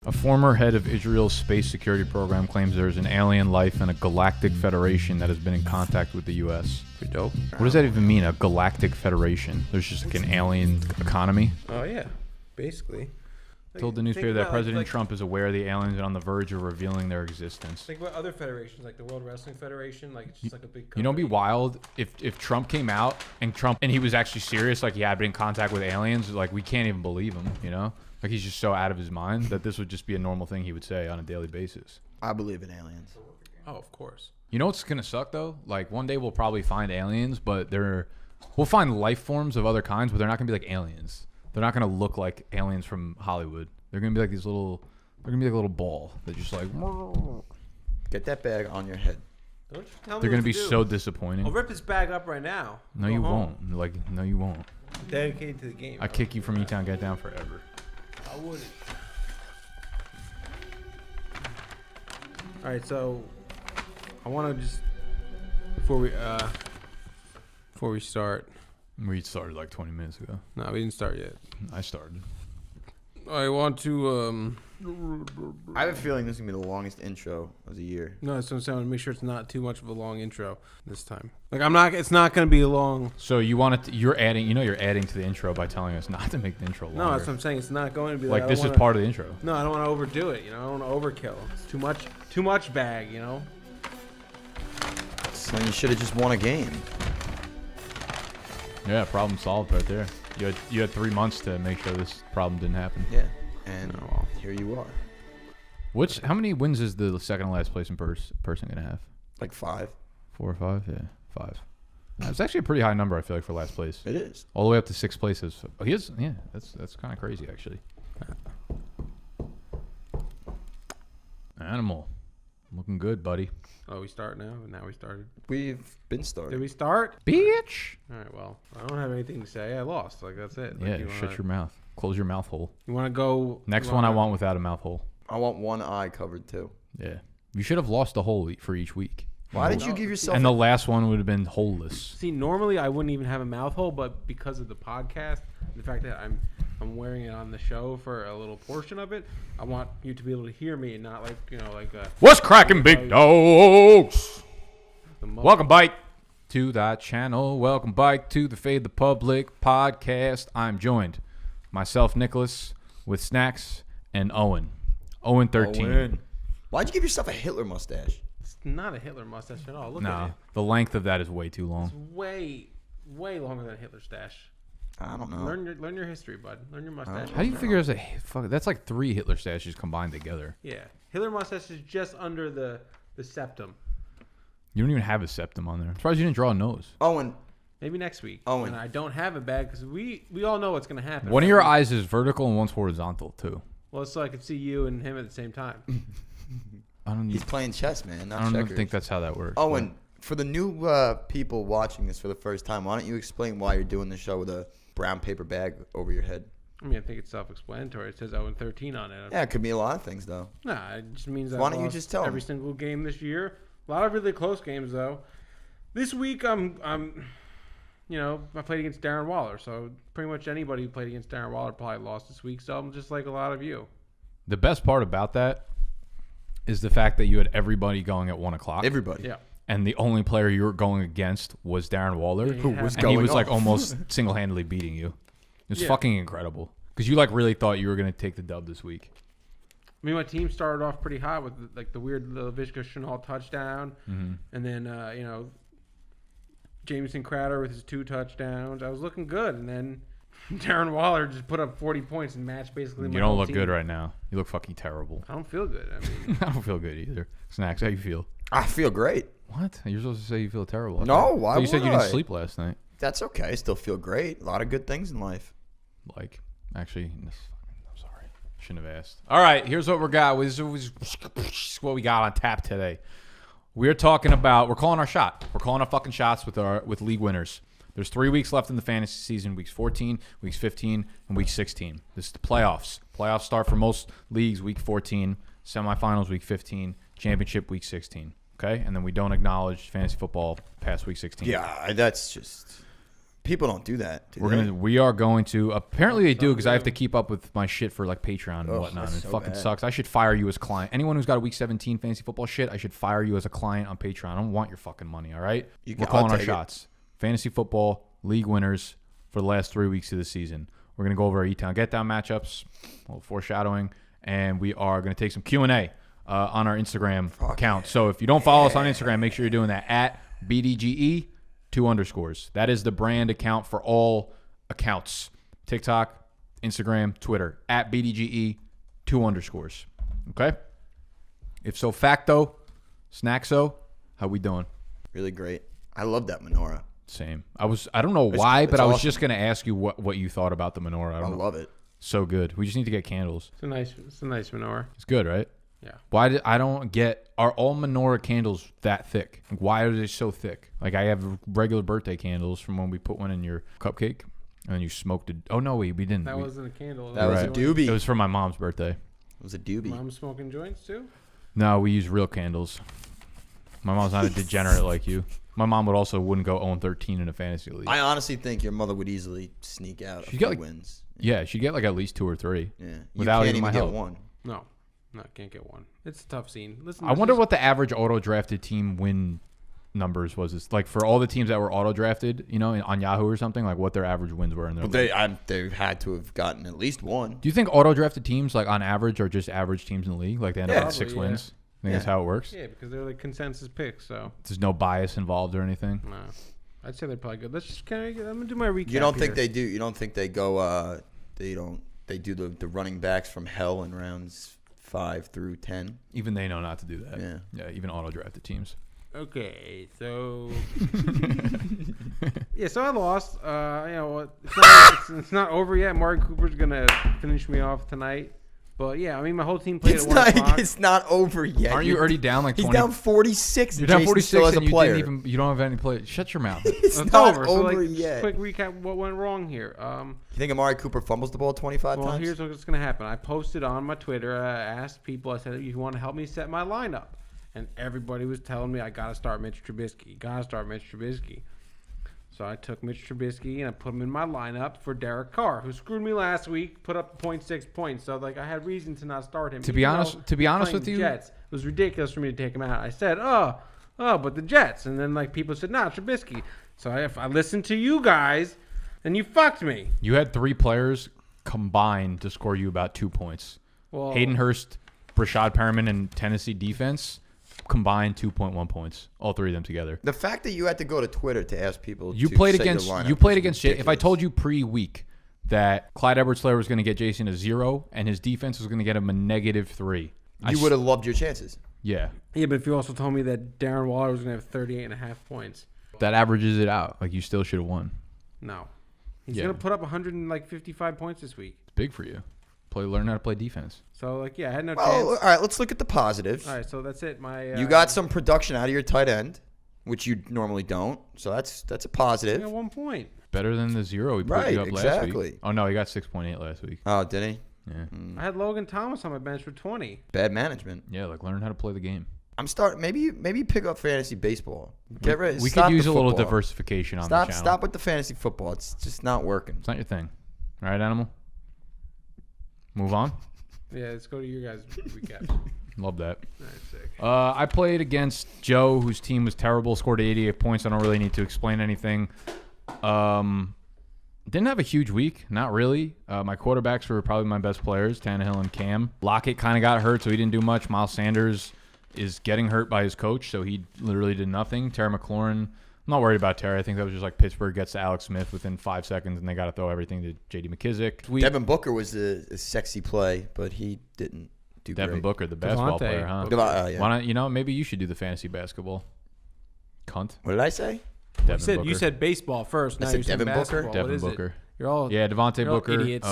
A former head of Israel's space security program claims there is an alien life in a galactic federation that has been in contact with the U.S. Pretty dope. What does that even mean, a galactic federation? There's just like an alien economy? Oh, yeah. Basically. Told the newspaper that President Trump is aware the aliens are on the verge of revealing their existence. Think about other federations, like the World Wrestling Federation. Like, it's just like a big company. You know, it'd be wild if Trump came out and he was actually serious, like he had been in contact with aliens. Like, we can't even believe him, you know? Like, he's just so out of his mind that this would just be a normal thing he would say on a daily basis. I believe in aliens. Oh, of course. You know what's going to suck, though? Like, one day we'll probably find aliens, but we'll find life forms of other kinds, but they're not going to be like aliens. They're not going to look like aliens from Hollywood. They're going to be like they're going to be like a little ball. They're just like... Get that bag on your head. Don't you tell me They're going to be do. so disappointing. I'll rip his bag up right now. No, you won't. Like, no, you won't. Dedicated to the game. I kick you from E-Town Get Down forever. I wouldn't. All right, so I want to just before we start. We started like 20 minutes ago. No, we didn't start yet. I started. I want to I have a feeling this is going to be the longest intro of the year. No, that's what I'm saying. I want to make sure it's not too much of a long intro this time. Like, it's not going to be a long. So you're adding to the intro by telling us not to make the intro longer. No, that's what I'm saying. It's not going to be like this is part of the intro. No, I don't want to overdo it. You know, I don't want to overkill. It's too much bag. You know. So you should have just won a game. Yeah, problem solved right there. You had 3 months to make sure this problem didn't happen. Yeah, and here you are. How many wins is the second to last place in person gonna have? Like 5. 4 or 5? Yeah, 5. It's actually a pretty high number, I feel like, for last place. It is. All the way up to 6th places. Yeah, that's kind of crazy, actually. Animal. Looking good, buddy. Oh, we start now? Now we started. We've been started. Did we start? Bitch! All right, well, I don't have anything to say. I lost. Like, that's it. Like, Yeah, shut your mouth. Close your mouth hole. You want to go? Next one I want without a mouth hole. I want one eye covered too. Yeah. You should have lost a hole for each week. Why did you give yourself... And the last one would have been holeless. See, normally I wouldn't even have a mouth hole, but because of the podcast, the fact that I'm wearing it on the show for a little portion of it, I want you to be able to hear me and not like, you know, like... What's cracking, big dogs? Welcome back to that channel. Welcome back to the Fade the Public podcast. I'm joined, myself, Nicholas, with Snacks, and Owen. Owen 13. Owen. Why'd you give yourself a Hitler mustache? It's not a Hitler mustache at all. Look at it. The length of that is way too long. It's way longer than a Hitler stash. I don't know. Learn your history, bud. Learn your mustache. How do you figure that's like 3 Hitler stashes combined together? Yeah. Hitler mustache is just under the septum. You don't even have a septum on there. I'm surprised you didn't draw a nose. Owen. Maybe next week. Owen. And I don't have a bag because we all know what's going to happen. One of your eyes is vertical and one's horizontal, too. Well, it's so I can see you and him at the same time. He's playing chess, man, not I don't checkers. even think that's how that works. Owen, for the new people watching this for the first time, why don't you explain why you're doing the show with a brown paper bag over your head? I mean, I think it's self-explanatory. It says 0-13 on it. Yeah, it could be a lot of things, though. Nah, it just means Why don't you just tell every single game this year. A lot of really close games, though. This week, I played against Darren Waller, so pretty much anybody who played against Darren Waller probably lost this week, so I'm just like a lot of you. The best part about that is the fact that you had everybody going at 1 o'clock. Everybody. Yeah. And the only player you were going against was Darren Waller, Who was and he was like almost single-handedly beating you. It was fucking incredible because you like really thought you were gonna take the dub this week. I mean, my team started off pretty hot with like the weird Laviska Shenault touchdown, and then Jameson Crowder with his 2 touchdowns. I was looking good, and then Darren Waller just put up 40 points and matched basically. You don't look good right now. You look fucking terrible. I don't feel good. I mean, I don't feel good either. Snacks, how you feel? I feel great. What? You're supposed to say you feel terrible. No, why You said you would didn't I? sleep last night. That's okay. I still feel great. A lot of good things in life. Like, actually, I'm sorry. Shouldn't have asked. All right, here's what we got. This is what we got on tap today. We're talking about, we're calling our shot. We're calling our fucking shots with league winners. There's 3 weeks left in the fantasy season, weeks 14, weeks 15, and week 16. This is the playoffs. Playoffs start for most leagues week 14, semifinals week 15, championship week 16. Okay? And then we don't acknowledge fantasy football past week 16. Yeah, that's just People don't do that. We are going to. Apparently they do because I have to keep up with my shit for like Patreon and whatnot. And it fucking sucks. I should fire you as client. Anyone who's got a Week 17 fantasy football shit, I should fire you as a client on Patreon. I don't want your fucking money. All right. We're calling our shots. Fantasy football league winners for the last 3 weeks of the season. We're gonna go over our E-Town Get Down matchups, a little foreshadowing, and we are gonna take some Q&A on our Instagram account. So if you don't follow us on Instagram, make sure you're doing that at bdge 2_. That is the brand account for all accounts. TikTok, Instagram, Twitter, at bdge 2_. Okay? If so facto, snackso, how we doing? Really great. I love that menorah. Same. I don't know why, but I was just gonna ask you what you thought about the menorah. I love it. So good. We just need to get candles. It's a nice menorah. It's good, right? Yeah. I don't get, are all menorah candles that thick? Like, why are they so thick? Like, I have regular birthday candles from when we put one in your cupcake and then you smoked it. Oh, no, we didn't. That wasn't a candle. That was a doobie. It was for my mom's birthday. It was a doobie. Mom smoking joints too? No, we use real candles. My mom's not a degenerate like you. My mom wouldn't go 0-13 in a fantasy league. I honestly think your mother would easily sneak out a few wins. Yeah, she'd get like at least 2 or 3. Yeah. Without can't even get help. one. No, can't get one. It's a tough scene. Listen, I wonder what the average auto-drafted team win numbers was. It's like for all the teams that were auto-drafted, on Yahoo or something, like what their average wins were in their league. They had to have gotten at least one. Do you think auto-drafted teams, like on average, are just average teams in the league? Like they end up with 6 wins? I think that's how it works? Yeah, because they're like consensus picks, so. There's no bias involved or anything? No. I'd say they're probably good. Let's just I'm going to do my recap. You don't think they do? You don't think they go, they do the running backs from hell in rounds 5 through 10? Even they know not to do that. Yeah. Yeah, even auto-drafted teams. Okay, so. Yeah, so I lost. It's not over yet. Amari Cooper's going to finish me off tonight. But yeah, I mean, my whole team played at 1 o'clock. It's not over yet. Aren't you already down like 20? He's down 46. You're down 46 still has and a player. you don't have any players. Shut your mouth. It's not not over. over Just yet. quick recap what went wrong here. You think Amari Cooper fumbles the ball 25 Well, times? here's what's going to happen. I posted on my Twitter. I asked people. I said, "If you want to help me set my lineup," and everybody was telling me I got to start Mitch Trubisky. Got to start Mitch Trubisky. So I took Mitch Trubisky and I put him in my lineup for Derek Carr, who screwed me last week, put up 0.6 points. So like I had reason to not start him. To be honest with you, Jets, it was ridiculous for me to take him out. I said, but the Jets, and then like people said, nah, Trubisky. So if I listened to you guys, then you fucked me. you had 3 players combined to score you about 2 points. Well, Hayden Hurst, Brashad Perriman, and Tennessee defense combined 2.1 points. All 3 of them together. The fact that you had to go to Twitter to ask people You to played set against your lineup you played is against Jay. If I ridiculous. told you pre-week that Clyde Edwards-Helaire was going to get Jason a 0 and his defense was going to get him a -3, you would have loved your chances. Yeah, yeah, but if you also told me that Darren Waller was going to have 38.5 points, that averages it out. Like you still should have won. no. He's Yeah. going to put up 155 points this week. It's big for you. Learn how to play defense. So, like, yeah, I had no Well, chance. all right, let's look at the positives. All right, so that's it. You got some production out of your tight end, which you normally don't. So that's a I positive. got 1 point. Better than the 0 he put Right, you up last exactly. week. Oh no, he got 6.8 last week. Oh, did he? Yeah, I had Logan Thomas on my bench for 20. Bad management. yeah. Like learn how to play the game. I'm starting. Maybe pick up fantasy baseball. Get rid. We stop could use the a little football. diversification on the channel. Stop with the fantasy football. It's just not working. It's not your thing. All right, Animal. Move on. Yeah, let's go to your guys' recap. Love that. All right, sick. I played against Joe, whose team was terrible. Scored 88 points. I don't really need to explain anything. Didn't have a huge week. Not really. My quarterbacks were probably my best players, Tannehill and Cam. Lockett kind of got hurt, so he didn't do much. Miles Sanders is getting hurt by his coach, so he literally did nothing. Terry McLaurin, I'm not worried about Terry. I think that was just like Pittsburgh gets to Alex Smith within 5 seconds, and they got to throw everything to J.D. McKissick. Devin Booker was a sexy play, but he didn't do Devin great. Booker, the basketball Devontae player, huh? Booker. Yeah. Why not? Maybe you should do the fantasy basketball. Cunt. What did I say? Devin You said baseball first. Now said you're saying Devin Booker? basketball. Devin What is Booker. It? You're all Devontae you're all Booker. idiots.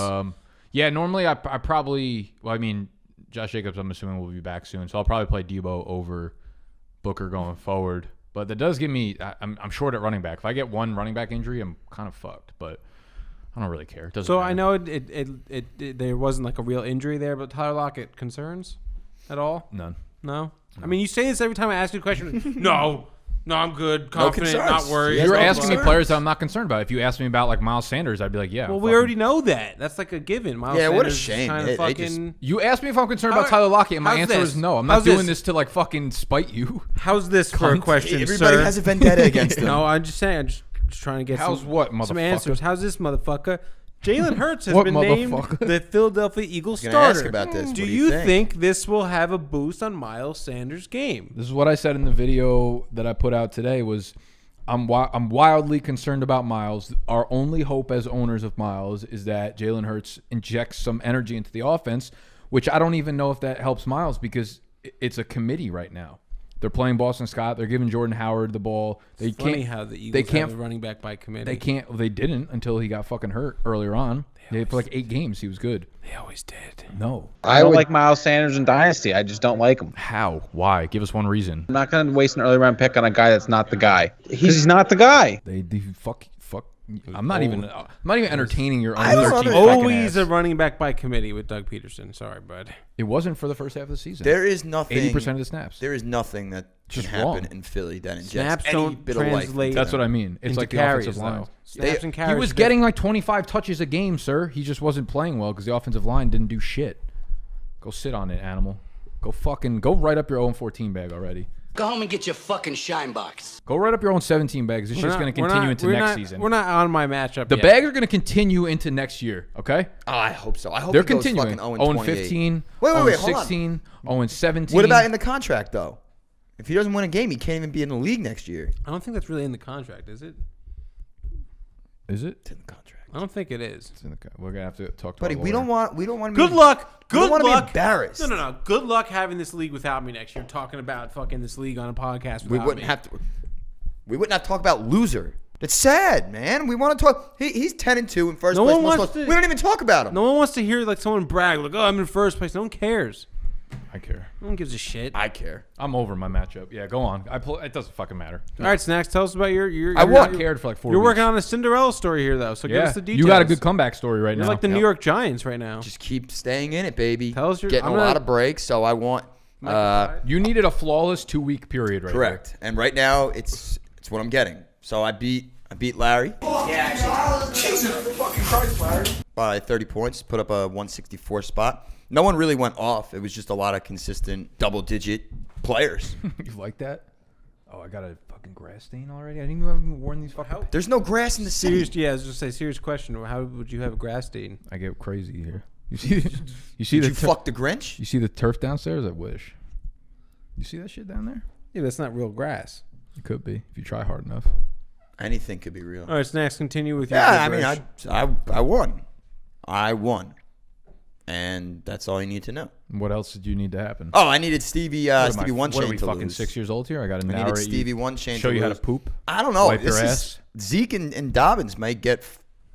Yeah, normally I probably. Well, I mean, Josh Jacobs, I'm assuming, will be back soon, so I'll probably play Debo over Booker going forward. But that does give me. I'm short at running back. If I get one running back injury, I'm kind of fucked. But I don't really care. It doesn't So matter. I know it there wasn't like a real injury there, but Tyler Lockett concerns at all? None. No. I mean, you say this every time I ask you a question. No. No, I'm good. Confident, concerns. not worried. Yes, You're no asking me concerns. players that I'm not concerned about. If you asked me about like Miles Sanders, I'd be like, yeah. Well, we fucking- already know that. That's like a given. Miles Yeah, what a Sanders is shame. kinda They fucking... You asked me if I'm concerned about How- Tyler Lockett, and my how's answer this? is no. I'm not How's doing this? this to like fucking spite you. How's this for a Cunt. question, Everybody sir? has a vendetta against them. No, I'm just saying. I'm just trying to get How's what, some motherfucker? answers. How's this, motherfucker? Jalen Hurts has What, been named motherfucker? the Philadelphia Eagles I was gonna starter. ask about this. Do What do you you think? think? This will have a boost on Miles Sanders' game? This is what I said in the video that I put out today was I'm wildly concerned about Miles. Our only hope as owners of Miles is that Jalen Hurts injects some energy into the offense, which I don't even know if that helps Miles because it's a committee right now. They're playing Boston Scott. They're giving Jordan Howard the ball. They It's funny can't. how the Eagles they can't. have a running back by committee. They can't. They didn't until he got fucking hurt earlier on. For like 8 games, he was good. They always did. No. I don't like Miles Sanders in Dynasty. I just don't like him. How? Why? Give us one reason. I'm not going to waste an early round pick on a guy that's not the guy. He's not the guy. They fuck. I'm not even entertaining your I own don't 13 understand. Always a running back by committee with Doug Peterson. Sorry, bud. It wasn't for the first half of the season. There is nothing. 80% of the snaps. There is nothing that can Just happen wrong. in Philly that injects Snaps any don't bit of life. translate. into That's them. what I mean. It's Into like the carries, offensive line. though. Snaps and carries. He was getting like 25 touches a game, sir. He just wasn't playing well because the offensive line didn't do shit. Go sit on it, animal. Go write up your own 14 bag already. Go home and get your fucking shine box. Go write up your own 17 bags. This shit's going to continue into next season. We're not on my matchup The yet. bags are going to continue into next year, okay? Oh, I hope so. I hope They're it goes continuing. fucking 0 0-28. 15, Wait, 0 hold on. 16, 0 17. What about in the contract though? If he doesn't win a game, he can't even be in the league next year. I don't think that's really in the contract, is it? Is it? It's in the contract. I don't think it is. It's in the, we're going to have to talk to Buddy, our we don't lawyer. want. Good luck. We don't Good want to be luck. embarrassed. No. Good luck having this league without me next year. Talking about fucking this league on a podcast without We wouldn't me. have to. We wouldn't have to talk about loser. It's sad, man. We want to talk. He's 10-2 in first No place. one Most wants of us- to- we don't even talk about him. No one wants to hear like someone brag like, "Oh, I'm in first place." No one cares. I care. No one gives a shit. I care. I'm over my matchup. Yeah, go on. It doesn't fucking matter. All right, Snacks. Tell us about your I won. your- Cared for like 4 You're weeks. working on a Cinderella story here, though. So give Yeah, us the details. you got a good comeback story right You're now. like the New Yep. York Giants right now. Just keep staying in it, baby. Tell us your- getting I'm a gonna- lot of breaks, so I want. You needed a flawless 2-week period right Correct. And right now, it's what I'm getting. So I beat Larry. By 30 points, put up a 164 spot. No one really went off. It was just a lot of consistent double-digit players. there. You like that? Oh, I got a fucking grass stain already. I didn't even have worn these fucking. There's no grass in the city. Serious, yeah. I was just say serious question. How would you have a grass stain? I get crazy here. You see? You see Did the you fuck the Grinch? You see the turf downstairs? I wish. You see that shit down there? Yeah, that's not real grass. It could be if you try hard enough. Anything could be real. All right, Snacks. Continue with your. Yeah, I mean, gibberish. I won. I won. And that's all you need to know. What else did you need to happen? Oh, I needed Stevie What am I- Stevie One What are Chain we to fucking lose. 6 years old here? I got to I narrate needed Stevie One Chain Show to you how to lose. poop. I don't know. Wipe This your is ass. Zeke and Dobbins might get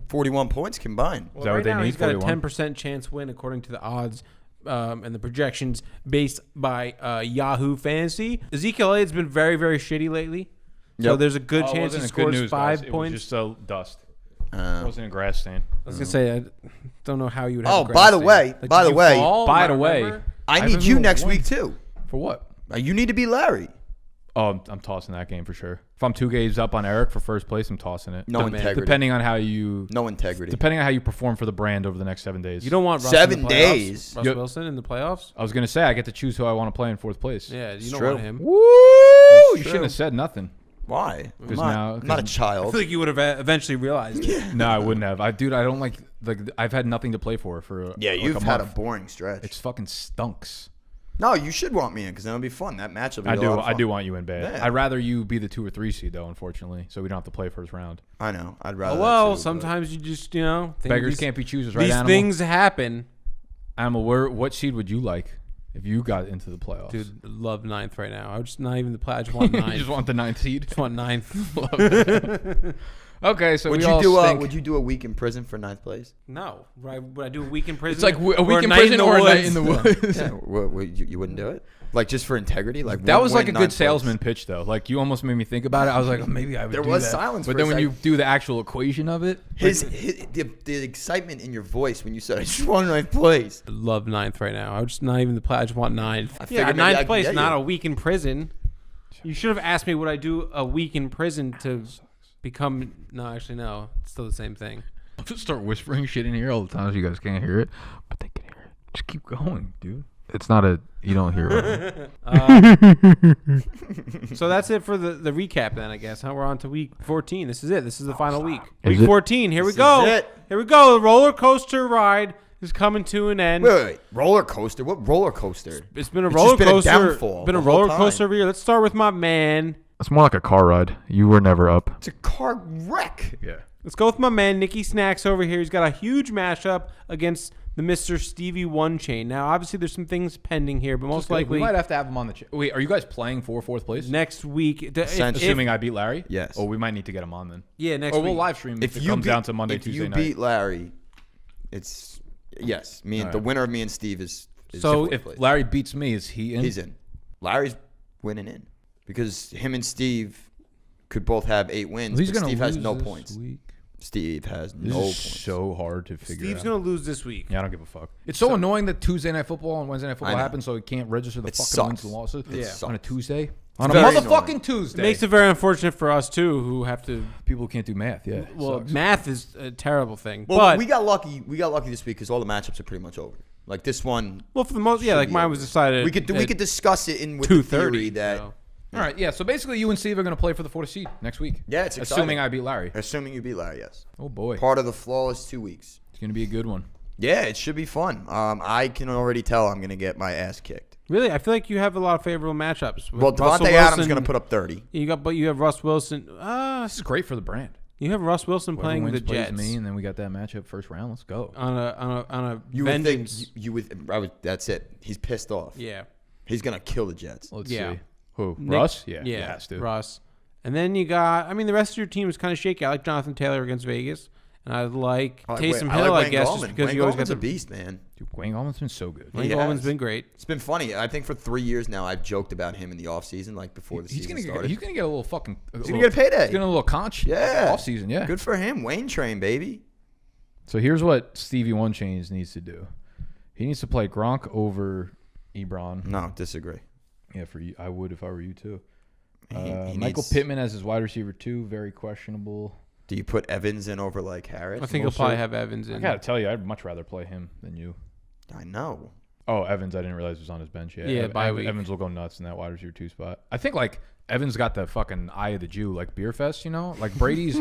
41 points combined. Well, Is that right what they now, need, he's got a 41? 10% chance win according to the odds and the projections based by Yahoo Fantasy. Ezekiel Elliott's been very, very shitty lately. So Yep. there's a good Oh, it chance he wasn't good scores news, 5 guys. points. It was just dust. It wasn't a grass stain. I was going to say, I don't know how you would have Oh, a grass by the stain. way, Like, by did the you way, fall? By Not the way, remember? I haven't need you even next won. week too. For what? You need to be Larry. Oh, I'm tossing that game for sure. If I'm 2 games up on Eric for first place, I'm tossing it. No integrity. Depending on how you No integrity. perform for the brand over the next 7 days. You don't want Russ 7 in the playoffs? days. Russ Yep. Wilson in the playoffs? I was gonna say I get to choose who I want to play in 4th place. Yeah, you don't true. want him. Woo! You true. shouldn't have said nothing. Why? I'm 'Cause not, now- I'm not a 'cause- I child. feel like you would have eventually realized it. No, I wouldn't have. I don't like I've had nothing to play for Yeah, like you've a had a month. boring stretch. It's fucking stunks. No, you should want me in because then it'll be fun. That match will be I a lot of I fun. do want you in bad. Yeah. I'd rather you be the 2 or 3 seed though, unfortunately, so we don't have to play first round. I know. I'd rather. that Well, too, but- sometimes you just, think Beggars these- can't be choosers, right? These Animal? things happen. Animal, what seed would you like if you got into the playoffs? Dude, love 9th right now. I would just not even the play. I just want 9th. you just want the 9th seed. just want 9th. Okay, so Would we you all do stink. would you do a week in prison for 9th place? No. Would I do a week in prison? It's like a or week in night prison the or a night woods? in the woods. Yeah, you wouldn't do it? Like just for integrity? Like That one was like a win, good 9th place. salesman pitch, though. Like you almost made me think about it. I was like, oh, maybe I would. There do was that. silence but for then a when you second. do the actual equation of it, The excitement in your voice when you said I just want 9th place. I love 9th right now. I would just not even the play. I just want 9th. I Yeah, figured maybe I 9th could place, get not you. a week in prison. You should have asked me would I do a week in prison to become. No, actually, no. It's still the same thing. I'll just start whispering shit in here all the time so you guys can't hear it. But they can hear it. Just keep going, dude. It's not a... You don't hear it. So that's it for the recap then, I guess. Huh? We're on to week 14. This is it. This is the final week. Is Week it? 14. Here we This go. is it. Here we go. The roller coaster ride is coming to an end. Wait. Roller coaster? What roller coaster? It's been a It's roller just been a coaster. downfall Been a the whole roller time. coaster over here. Let's start with my man. It's more like a car ride. You were never up. It's a car wreck. Yeah. Let's go with my man, Nicky Snacks over here. He's got a huge mashup against the Mr. Stevie One Chain. Now, obviously, there's some things pending here, but most likely we might have to have him on the... Wait, are you guys playing for fourth place? next week. Assuming I beat Larry? Yes. Or we might need to get him on then. Yeah, next Or week. we'll live stream if it you comes beat, down to Monday, Tuesday night. If you beat Larry, it's... Yes. The winner of me and Steve is So fourth If place. Larry beats me, is he in? He's in. Larry's winning in. Because him and Steve could both have 8 wins, He's but gonna Steve has lose no this points. week. Steve has This no is points. so hard to figure Steve's out. going to lose this week. Yeah, I don't give a fuck. It's so annoying that Tuesday Night Football and Wednesday Night Football know. happen, so he can't register the It fucking wins sucks. and losses It Yeah. on a sucks. Tuesday. On a very motherfucking annoying. Tuesday. It makes it very unfortunate for us, too, who have to... People who can't do math, yeah. Well, sucks. math is a terrible thing. Well, but we got lucky. We got lucky this week because all the matchups are pretty much over. Like this one, well, for the most, yeah, should like be mine over. was decided. we could discuss it in with 2:30. the theory that so. All right, yeah. So basically, you and Steve are going to play for the 4th seed next week. Yeah, it's exciting. assuming I beat Larry. assuming you beat Larry, yes. Oh boy, Part of the flawless 2 weeks. it's going to be a good one. Yeah, it should be fun. I can already tell I'm gonna get my ass kicked. Really, I feel like you have a lot of favorable matchups. with Well, Russell Devontae Adams Wilson. gonna put up 30. But you have Russ Wilson. This is great for the brand. You have Russ Wilson Whoever playing wins the plays Jets me, and then we got that matchup first round. Let's go. on a You would think vengeance. you would. That's it. He's pissed off. Yeah. He's gonna kill the Jets. Let's Yeah. see. Who? Nick- Russ? Yeah. Yeah. He has to. Russ. And then you got. I mean, the rest of your team is kind of shaky. I like Jonathan Taylor against Vegas, and I like Taysom Hill. I Wayne guess Gallman. just because Wayne you always got Gallman's the a beast, man. Dude, Wayne Gallman's been so good. Wayne He Gallman's has. been great. It's been funny. I think for 3 years now, I've joked about him in the offseason, like before the He's season gonna started. he's gonna get a little fucking. He's gonna get a payday. He's gonna a little conch. Yeah. Off season. Yeah. Good for him. Wayne train, baby. So here's what Stevie One Chains needs to do. He needs to play Gronk over Ebron. No, disagree. Yeah, for you, I would if I were you too. He Michael needs- Pittman as his wide receiver 2, very questionable. Do you put Evans in over like Harris? I think he'll probably have Evans in. I gotta tell you, I'd much rather play him than you. I know. Oh, Evans, I didn't realize was on his bench yet. Yeah, bye week. Evans will go nuts in that wide receiver 2 spot. I think like Evans got the fucking eye of the Jew, like Beer Fest, you know? Like Brady's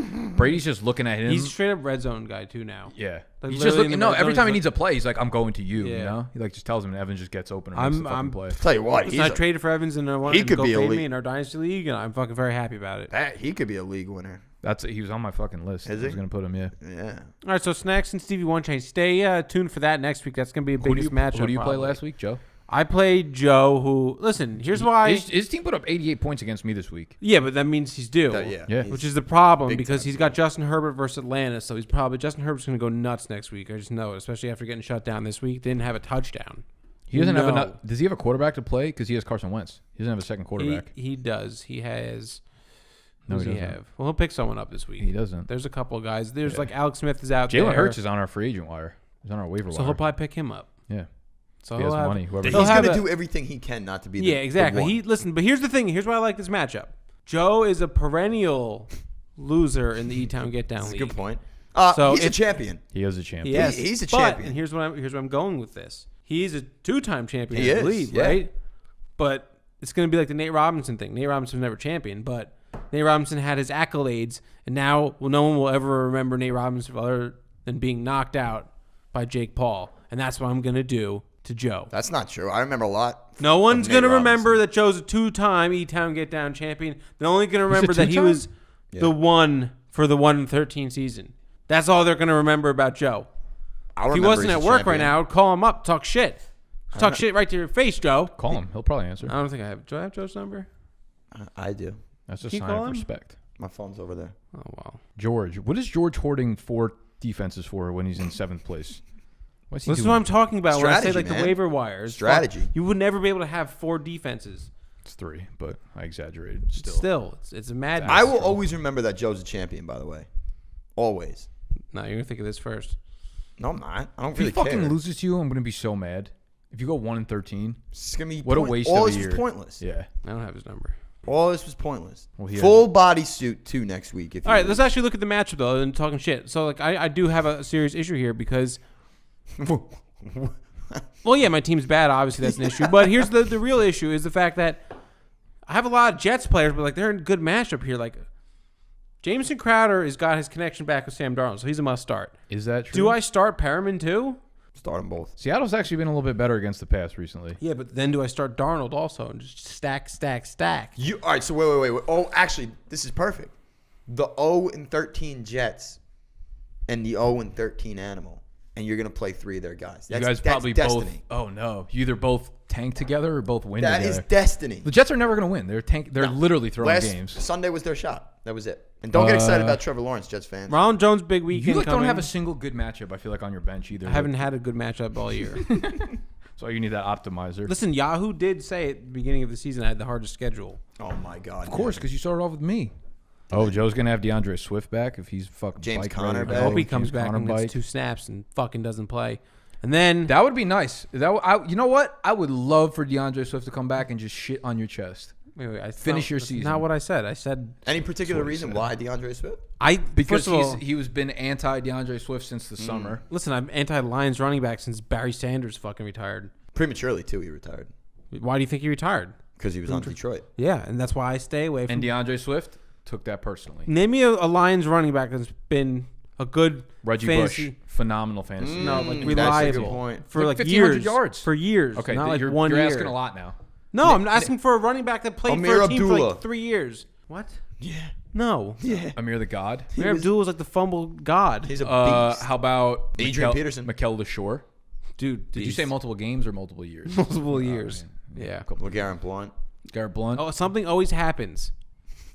just looking at him. He's straight up red zone guy too now. Yeah. Like, He's just literally looking. in the No, red every zone, time he he's needs a play, he's like, I'm going to you, Yeah. you know? He like just tells him and Evans just gets open and makes the fucking I'm- play. Tell you what, Listen, I traded for Evans and I wanted he him could to go be a pay league- me in our dynasty league, and I'm fucking very happy about it. he could be a league winner. He was on my fucking list. Is I was he? gonna put him, yeah. Yeah. All right, so Snacks and Stevie One Chain. Stay tuned for that next week. That's gonna be a Who do biggest you, matchup. who do you play probably. last week, Joe? I played Joe. Who? Listen, here's why. His team put up 88 points against me this week. Yeah, but that means he's due. Yeah. Which is the problem big because time he's got Justin Herbert versus Atlanta, so Justin Herbert's going to go nuts next week. I just know it, especially after getting shut down this week. Didn't have a touchdown. He doesn't have No. enough. Does he have a quarterback to play? Because he has Carson Wentz. He doesn't have a second quarterback. He does. He has. No, Who does he he doesn't. have? Well, he'll pick someone up this week. He doesn't. There's a couple of guys. There's like Alex Smith is out there. Jalen Hurts is on our free agent wire. He's on our waiver So wire. he'll probably pick him up. Yeah. So He has he'll have, money. Whoever He's He'll have going to a- do everything he can not to be the Yeah, exactly. the one. Listen, but here's the thing. Here's why I like this matchup. Joe is a perennial loser in the E-Town Get Down That's a League. good point. So He's a if- champion. He is a champion. Yes, he's a but- champion. And here's where I'm going with this. He's a 2-time champion, He I is, believe, yeah. right? But it's going to be like the Nate Robinson thing. Nate Robinson was never champion, but Nate Robinson had his accolades, and now no one will ever remember Nate Robinson other than being knocked out by Jake Paul. And that's what I'm going to do to Joe. That's not true. I remember a lot. No one's Nate going to remember Robinson. that Joe's a 2-time E-Town Get Down champion. They're only going to remember that he 2-time? was Yeah. the one for the 1-13 season. That's all they're going to remember about Joe. I'll If he remember wasn't he's at a work right champion. now, I'd call him up, talk shit. Talk shit right to your face, Joe. Call him. He'll probably answer. I don't think I have. Do I have Joe's number? I do. That's a Can you sign call of him? respect. My phone's over there. Oh, wow. George. What is George hoarding 4 defenses for when he's in 7th place? What's he This is doing? what I'm talking about when I say Strategy, like the man. waiver wires. Strategy. You would never be able to have 4 defenses. It's 3, but I exaggerated. Still. It's a madness. I will always remember that Joe's a champion, by the way. Always. No, you're going to think of this first. No, I'm not. I don't If he really fucking care. loses to you, I'm gonna be so mad. If you go 1-13, It's gonna be what a waste all of a this year. is pointless. Yeah. I don't have his number. All this was pointless. Well, he Full body suit too next week. If All right, let's actually look at the matchup though and talking shit. So like I do have a serious issue here because well, yeah, my team's bad. Obviously, that's an issue. But here's the real issue is the fact that I have a lot of Jets players, but like they're in good matchup here. Like Jameson Crowder has got his connection back with Sam Darnold, so he's a must start. Is that true? Do I start Perriman too? start them both. Seattle's actually been a little bit better against the pass recently. Yeah, but then do I start Darnold also and just stack? All right, so wait. Oh, actually, this is perfect. The 0-13 Jets and the 0-13 Animal, and you're gonna play 3 of their guys. You guys probably destiny. both. Oh no, you either both tank together or both win That together. is destiny. The Jets are never gonna win. They're literally throwing Last games. Sunday was their shot. That was it. And don't get excited about Trevor Lawrence, Jets fans. Ronald Jones big weekend. You don't coming. have a single good matchup. I feel like on your bench either. I haven't had a good matchup all year. So you need that optimizer. Listen, Yahoo did say at the beginning of the season I had the hardest schedule. Oh my God. Of course, because you started off with me. Oh, Joe's gonna have DeAndre Swift back if he's fucking James bike Conner ready. back. I hope he James comes back Conner and gets bike. 2 snaps and fucking doesn't play. And then That would be nice. You know what? I would love for DeAndre Swift to come back and just shit on your chest. wait, I Finish your that's season. Not what I said. I said Any particular That's what he reason said. why DeAndre Swift? Because first of all, he was been anti DeAndre Swift since the Mm. summer. listen, I'm anti-Lions running back since Barry Sanders fucking retired. Prematurely, too, he retired. Why do you think he retired? Because he was on Detroit. Yeah, and that's why I stay away from. And DeAndre Swift took that personally. Name me a Lions running back that's been a good Reggie fantasy. Bush, phenomenal fantasy. No, like That's a good reliable point. for Like like 1,500 years. yards. For years. Okay, not like you're 1 year. asking a lot now. No, I'm asking for a running back that played Amir for a team for Abdullah. like 3 years. What? Yeah. No. Yeah. Amir the God. Amir Abdullah was like the fumble god. He's a beast. How about Adrian Peterson. Mikel LaShore? Dude, Did you say multiple games or multiple years? multiple years? man. Yeah. LeGarrette Blount. Garrett Blunt, Oh, something always happens.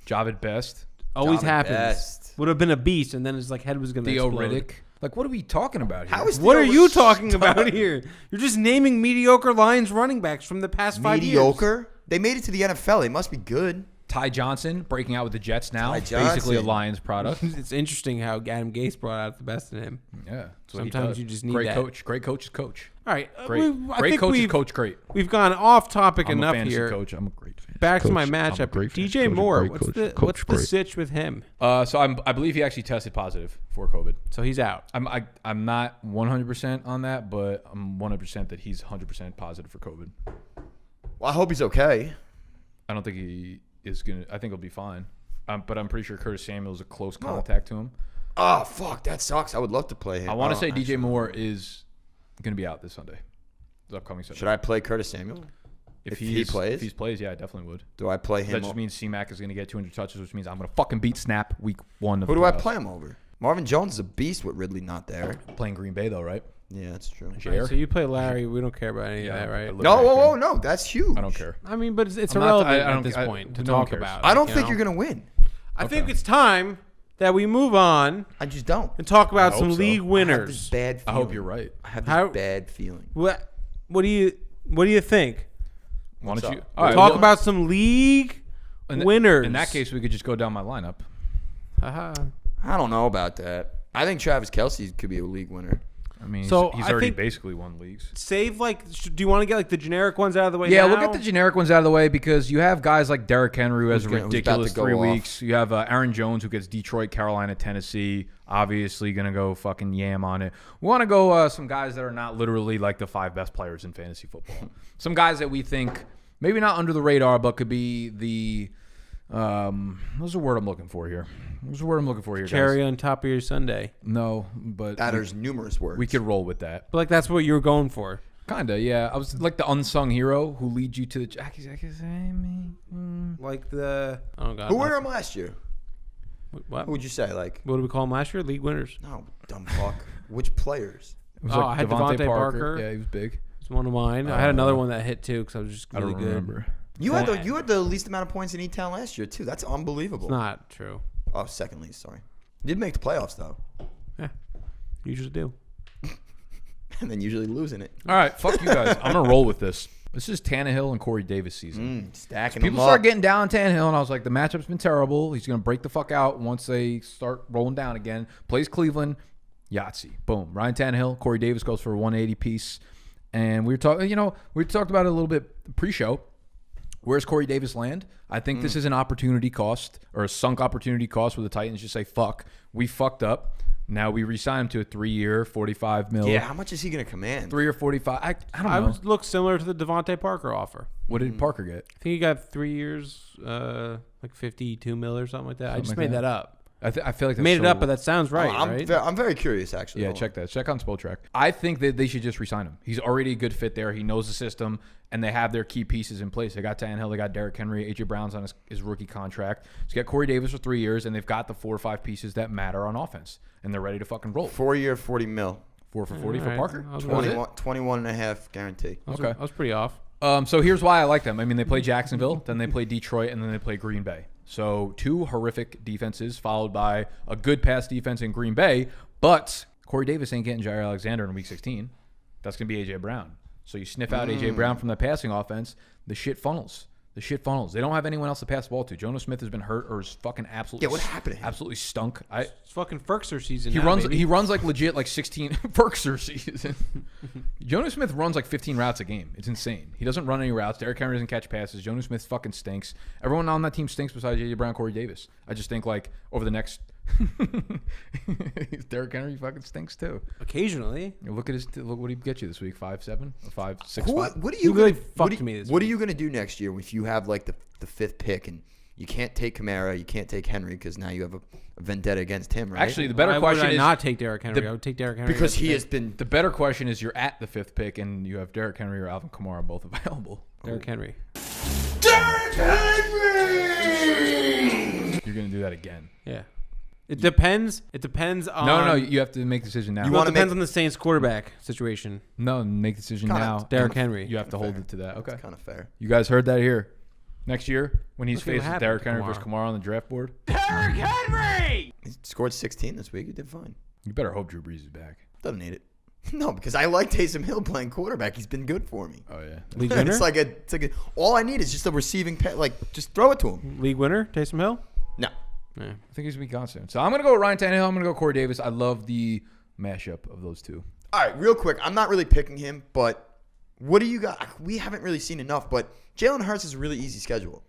Javid Best, Always Javid happens. Best. Would have been a beast, and then his like head was gonna Theo explode. Riddick. Like, what are we talking about here? How is What Theo are you Riddick- talking about here? You're just naming mediocre Lions running backs from the past 5 years. Mediocre? They made it to the NFL. They must be good. Ty Johnson breaking out with the Jets now. Ty Basically a Johnson. Lions product. It's interesting how Adam Gase brought out the best in him. Yeah. that's what he Sometimes does. you just need great that. coach. Great coach is coach. All right, Great. I Great think coach is we've- coach great. We've gone off topic I'm a enough fantasy here. coach. I'm a great fan. Back to my I'm a matchup. great fantasy DJ coach. Moore. Great What's coach. the Coach what's the great. sitch with him? So I believe he actually tested positive for COVID. So he's out. I'm not 100% on that, but I'm 100% that he's 100% positive for COVID. Well, I hope he's okay. I don't think he is gonna. I think he'll be fine. But I'm pretty sure Curtis Samuel is a close contact to him. Oh, fuck. That sucks. I would love to play him. I want to Oh, say actually. DJ Moore is gonna be out this Sunday, this upcoming Sunday. Should I play Curtis Samuel? If he plays? If he plays, yeah, I definitely would. Do I play him? That just means C-Mac is gonna get 200 touches, which means I'm gonna fucking beat Snap week 1 of Who the do I playoffs. play him over? Marvin Jones is a beast with Ridley not there. Playing Green Bay though, right? Yeah, that's true. Jair? So you play Larry. We don't care about any of that, right? I look No, back whoa, and- no. That's huge. I don't care. I mean, but it's I'm not- irrelevant I don't- at this point to no one talk cares. about. I don't you think know? you're going to win. I think it's time that we move on I just don't. and talk about I some hope so. league I have this winners. bad I feeling. hope you're right. I have this How- bad feeling. What do you think? Why What's don't you up? all right, Talk well, about some league winners. In that case, we could just go down my lineup. Haha. I don't know about that. I think Travis Kelce could be a league winner. I mean, So, he's I already think- basically won leagues. Save do you want to get like the generic ones out of the way? Yeah, now? we'll get the generic ones out of the way because you have guys like Derrick Henry who has a Who's about ridiculous to go 3 off. weeks. You have Aaron Jones who gets Detroit, Carolina, Tennessee. Obviously going to go fucking yam on it. We want to go some guys that are not literally like the 5 best players in fantasy football. Some guys that we think maybe not under the radar, but could be the what's the word I'm looking for here? What's the word I'm looking for here, cherry guys? on top of your Sundae. No, but There's numerous words. we could roll with that. But like that's what you were going for. Kinda, yeah. I was like the unsung hero who leads you to the. Like the oh god. Who were him last year? What? Who would you say? Like, What did we call them last year? League winners. no, dumb fuck. Which players? It was Oh, I had Devontae Parker. Yeah, he was big. It's one of mine. I had another one that hit too because I was just I really don't good. remember. You had the least amount of points in E-Town last year too. That's unbelievable. It's not true. Oh, second least. Sorry. You did make the playoffs though, Yeah, usually do. and then usually losing it. All right, fuck you guys. I'm gonna roll with this. This is Tannehill and Corey Davis season. Stacking People them start up. getting down on Tannehill, and I was like, the matchup's been terrible. He's gonna break the fuck out once they start rolling down again. Plays Cleveland, Yahtzee, boom. Ryan Tannehill, Corey Davis goes for a 180 piece, and we were talking. We talked about it a little bit pre-show. Where's Corey Davis land? I think this is an opportunity cost or a sunk opportunity cost where the Titans just say, fuck, we fucked up. Now we re-sign him to a 3-year, $45 million. Yeah, how much is he going to command? 3 or 45. I don't I know. would look similar to the Devontae Parker offer. What did Parker get? I think he got 3 years, like 52 mil or something like that. I just like made that. that up. I feel like that's Made it so- up, but that sounds right, right? I'm very curious, actually. Yeah, Hold check that. Check on Spotrac. I think that they should just resign him. He's already a good fit there. He knows the system, and they have their key pieces in place. They got Tannehill, they got Derrick Henry, A.J. Brown's on his rookie contract. So you got Corey Davis for 3 years, and they've got the 4 or 5 pieces that matter on offense, and they're ready to fucking roll. 4-year, $40 million. 4 for 40 for Alright. Parker? I was 21 and a half guarantee. Okay. I was pretty off. So here's why I like them. I mean, they play Jacksonville, then they play Detroit, and then they play Green Bay. So 2 horrific defenses followed by a good pass defense in Green Bay. But Corey Davis ain't getting Jair Alexander in Week 16. That's going to be A.J. Brown. So you sniff out A.J. Brown from the passing offense, the shit funnels. The shit funnels. They don't have anyone else to pass the ball to. Jonas Smith has been hurt or is fucking absolutely. Yeah, what happened to him? Absolutely stunk. It's fucking Ferkser season. He now, runs. baby. He runs like legit like 16 Ferkser season. Jonas Smith runs like 15 routes a game. It's insane. He doesn't run any routes. Derrick Henry doesn't catch passes. Jonas Smith fucking stinks. Everyone on that team stinks besides J.J. Brown, Corey Davis. I just think like over the next. Derrick Henry fucking stinks too. Occasionally. Look at look what he get you this week. 5'7", 5'6". What are He you really gonna, fucked me this What are you going to do next year if you have like the 5th pick and you can't take Kamara, you can't take Henry because now you have a vendetta against him, right? Actually, the better Why question would I is not take Derrick Henry. I would take Derrick Henry because as the he pick. has been the better question is you're at the 5th pick and you have Derrick Henry or Alvin Kamara both available. Derrick Henry. You're gonna do that again. Yeah. It depends. It depends on. No, you have to make a decision now. You Well, wanna it depends make- on the Saints quarterback situation. No, make the decision Kinda- now. Derrick Henry. You have to hold it to that. Okay. That's kind of fair. You guys heard that here. Next year, when he's Look at what facing happened Derrick to Henry Kamara. versus Kamara on the draft board, He scored 16 this week. He did fine. you better hope Drew Brees is back. Doesn't need it. No, because I like Taysom Hill playing quarterback. He's been good for me. Oh yeah. League winner. It's like a. All I need is just a receiving like just throw it to him. League winner. Taysom Hill. No. Yeah. I think he's gonna be gone soon. So I'm gonna go with Ryan Tannehill. I'm gonna go Corey Davis. I love the mashup of those two. All right, real quick. I'm not really picking him, but what do you got? We haven't really seen enough, but Jalen Hurts is a really easy schedule.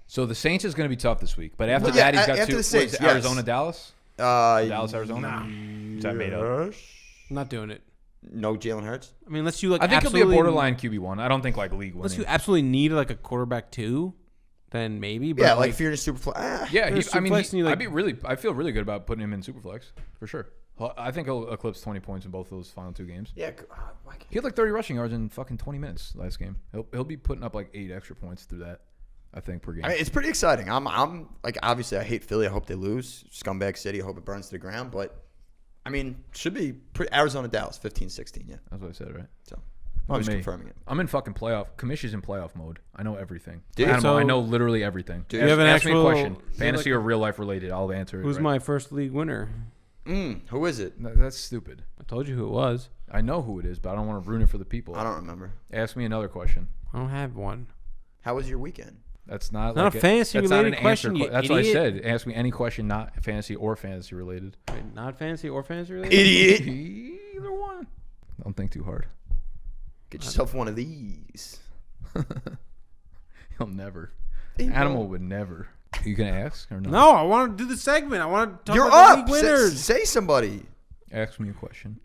So the Saints is gonna be tough this week, but after Well, yeah, that he's got after two. the Saints, what is it, yes. Arizona, Dallas. Dallas, Arizona. Is that made up? I'm not doing it. No Jalen Hurts. I mean, unless you like. I think he'll be a absolutely- borderline QB1. I don't think like league Unless winning. you absolutely need like a quarterback too, then maybe. But Yeah, like if you're in a super Yeah, There's I mean, Superflex and you, like- I feel really good about putting him in Superflex for sure. I think he'll eclipse 20 points in both of those final 2 games. Yeah. Why can't He had like 30 rushing yards in fucking 20 minutes last game. He'll be putting up like 8 extra points through that, I think, per game. I mean, it's pretty exciting. I'm like, obviously, I hate Philly. I hope they lose. Scumbag City. I hope it burns to the ground. But, I mean, should be pretty Arizona, Dallas, 15-16, yeah. That's what I said, right? So, I'm just me. confirming it. I'm in fucking playoff. Commish is in playoff mode. I know everything. Dude, Animal, so- I know literally everything. Dude, ask, you have an ask me a actual- question. you have Fantasy like- or real life related. I'll answer it. who's right. my first league winner? Who is it? That's stupid. I told you who it was. I know who it is, but I don't want to ruin it for the people. I don't remember. Ask me another question. I don't have one. How was your weekend? That's not Not like a fantasy that's not related an question, answer you That's what I idiot. said. Ask me any question, not fantasy or fantasy related. Wait, not fantasy or fantasy related. Idiot. Either one. Don't think too hard. Get yourself one of these. He'll never. He Animal won't. would never. Are you gonna ask or no? No, I want to do the segment. I want to talk You're about the up. league winners. Say somebody. Ask me a question.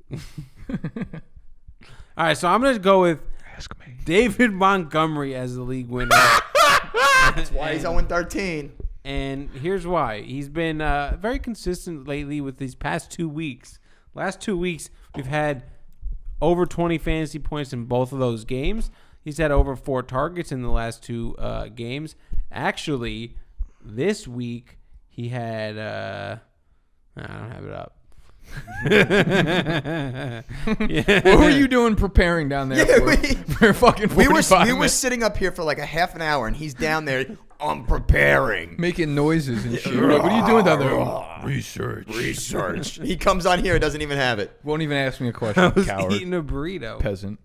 All right, so I'm going to go with Ask me. David Montgomery as the league winner. That's why he's 0-13. And here's why. He's been very consistent lately with these past 2 weeks. Last 2 weeks, we've had over 20 fantasy points in both of those games. He's had over 4 targets in the last 2 games. Actually, this week, he had... I don't have it up. What were you doing preparing down there for fucking 45 we were minutes? sitting up here for like a half an hour, and he's down there. I'm preparing. Making noises and shit. Like, what are you doing down there? Research. He comes on here, doesn't even have it. Won't even ask me a I question, was coward. eating a burrito. Peasant.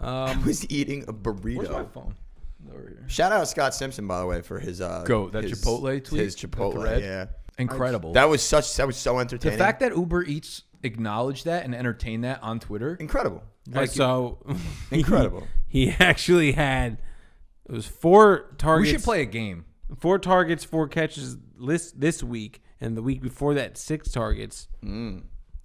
I was eating a Where's my burrito. phone? Over here. Shout out Scott Simpson, by the way, for his Go, that his- Chipotle tweet? His The Chipotle, thread? yeah. Incredible. That was so the entertaining. fact that Uber Eats acknowledged that and entertained that on Twitter. incredible. So Incredible. He actually had It was 4 targets. We should play a game. 4 targets, 4 catches this week, and the week before that, 6 targets,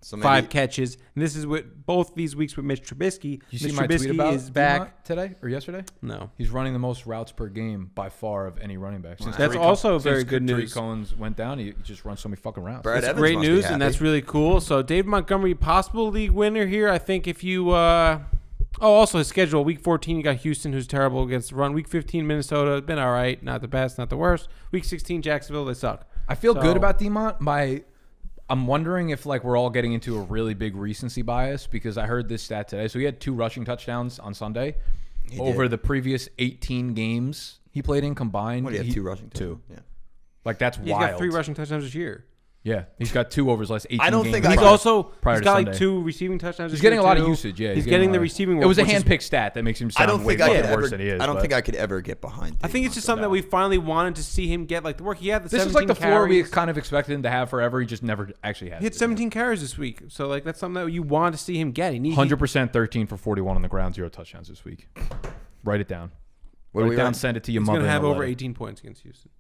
So 5 catches. And this is what both these weeks with Mitch Trubisky. You see Mitch my tweet Trubisky about is back. today or yesterday? No, He's running the most routes per game by far of any running back. Since That's Tariq also since very good Tariq news. Cohen's went down, he just runs so many fucking routes. Brad that's Evans great must be news, happy. and that's really cool. So David Montgomery, possible league winner here. I think if you. Also his schedule: Week 14, you got Houston, who's terrible against the run. Week 15, Minnesota, been all right, not the best, not the worst. Week 16, Jacksonville, they suck. I feel good about Demont. I'm wondering if like we're all getting into a really big recency bias because I heard this stat today. So he had 2 rushing touchdowns on Sunday over the previous 18 games he played in combined. What do you have? 2 rushing? 2. Yeah. Like that's He's wild. got 3 rushing touchdowns this year. Yeah, he's got 2 over his last 18 I don't games. think He's I- also prior he's to got like Sunday. 2 receiving touchdowns. He's this getting a year, lot of too. usage. Yeah, he's getting a the lot. receiving. It was a work, which is- handpicked stat that makes him I sound don't way think I could fucking worse ever. than he is. I don't but- think I could ever get behind. I think it's just something that we finally wanted to see him get, like the work he had. The This 17 is like the floor we carries. kind of expected him to have forever. He just never actually had. He had 17 carries this week, so like that's something that you want to see him get. He needs 100% 13 for 41 on the ground, 0 touchdowns this week. Write it down. What are Write we it down. on? Send it to your He's mother. going to have in a over letter. 18 points against Houston.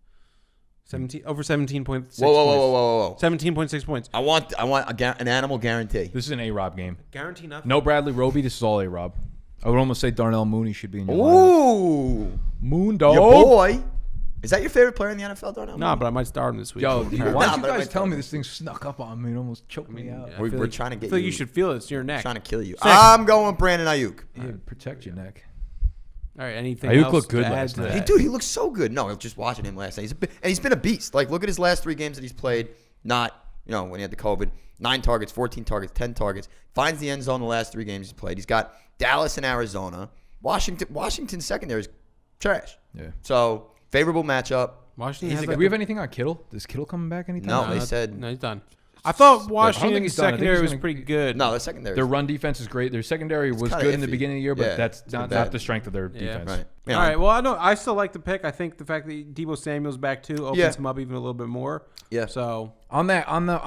17.6 Whoa. 17.6 points. I want an animal guarantee. This is an A-Rob game. Guarantee nothing. No Bradley Roby. This is all A-Rob. I would almost say Darnell Mooney should be in your lineup. Ooh, Moon dog. your boy. Is that your favorite player in the NFL, Darnell? No, but I might start him this week. Yo, why Nah, don't you but I guys might tell me tell this thing snuck up on me and almost choked me out? I We're feel trying to I get feel like you. you should feel it. It's your neck. Trying to kill you. Second. I'm going with Brandon Ayuk. Yeah, protect your neck. All right, anything Ayuk else looked good to add last to night. that? Dude, he looks so good. No, just watching him last night. He's been a beast. Like, look at his last 3 games that he's played. Not, when he had the COVID. 9 targets, 14 targets, 10 targets. Finds the end zone the last 3 games he's played. He's got Dallas and Arizona. Washington's secondary is trash. Yeah. So, favorable matchup. Washington has Do we have anything on Kittle? Is Kittle coming back anytime? No, they not- said no, he's done. I thought think Washington's he's done. I think secondary he's was gonna- pretty good. no, the secondary. Their run defense is great. Their secondary was kinda good in the iffy. beginning of the year, but Yeah, that's it's not bad. the strength of their defense. right. All right. Well, I still like the pick. I think the fact that Deebo Samuel's back too opens him up even a little bit more. Yeah. So On the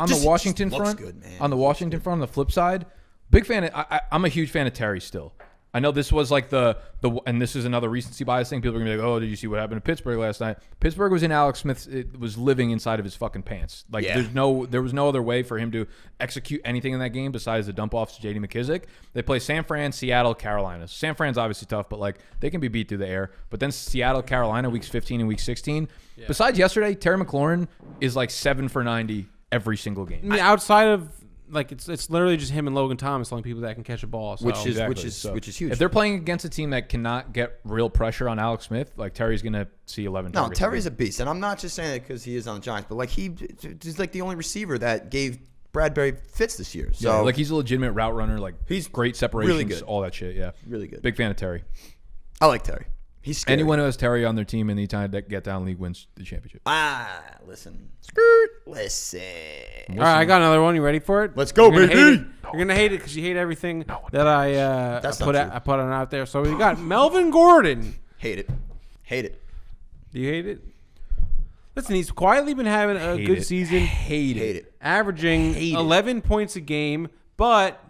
Just Washington looks front, good, man. on the Washington front, on the flip side, big fan. I'm a huge fan of Terry still. I know this was like and this is another recency bias thing. People are gonna be like, "Oh, did you see what happened to Pittsburgh last night?" Pittsburgh was in Alex Smith's. It was living inside of his fucking pants. Like Yeah. there was no other way for him to execute anything in that game besides the dump offs to J.D. McKissick. They play San Fran, Seattle, Carolina. San Fran's obviously tough, but like they can be beat through the air. But then Seattle, Carolina, weeks 15 and week 16. Yeah. Besides yesterday, Terry McLaurin is like 7 for 90 every single game. I mean, outside of like it's literally just him and Logan Thomas, the only people that can catch a ball. So. Which is So which is huge. If they're playing against a team that cannot get real pressure on Alex Smith, like Terry's gonna see 11. No, targets Terry's a a beast, and I'm not just saying it because he is on the Giants, but like he's like the only receiver that gave Bradbury fits this year. So yeah, like he's a legitimate route runner. Like He's great separations, really good. all that shit. Yeah, really good. big fan of Terry. I like Terry. He's scary. Anyone who has Terry on their team anytime that get down league wins the championship. Listen. Listen. All right, I got another one. You ready for it? Let's go, You're gonna baby. hate it. You're gonna hate it because you hate everything that I That's put not true. I put on out there. So we got Melvin Gordon. Hate it. Hate it. Do you hate it? Listen, he's quietly been having a good season. Hate Hate it. Averaging Hate it. 11 points a game, but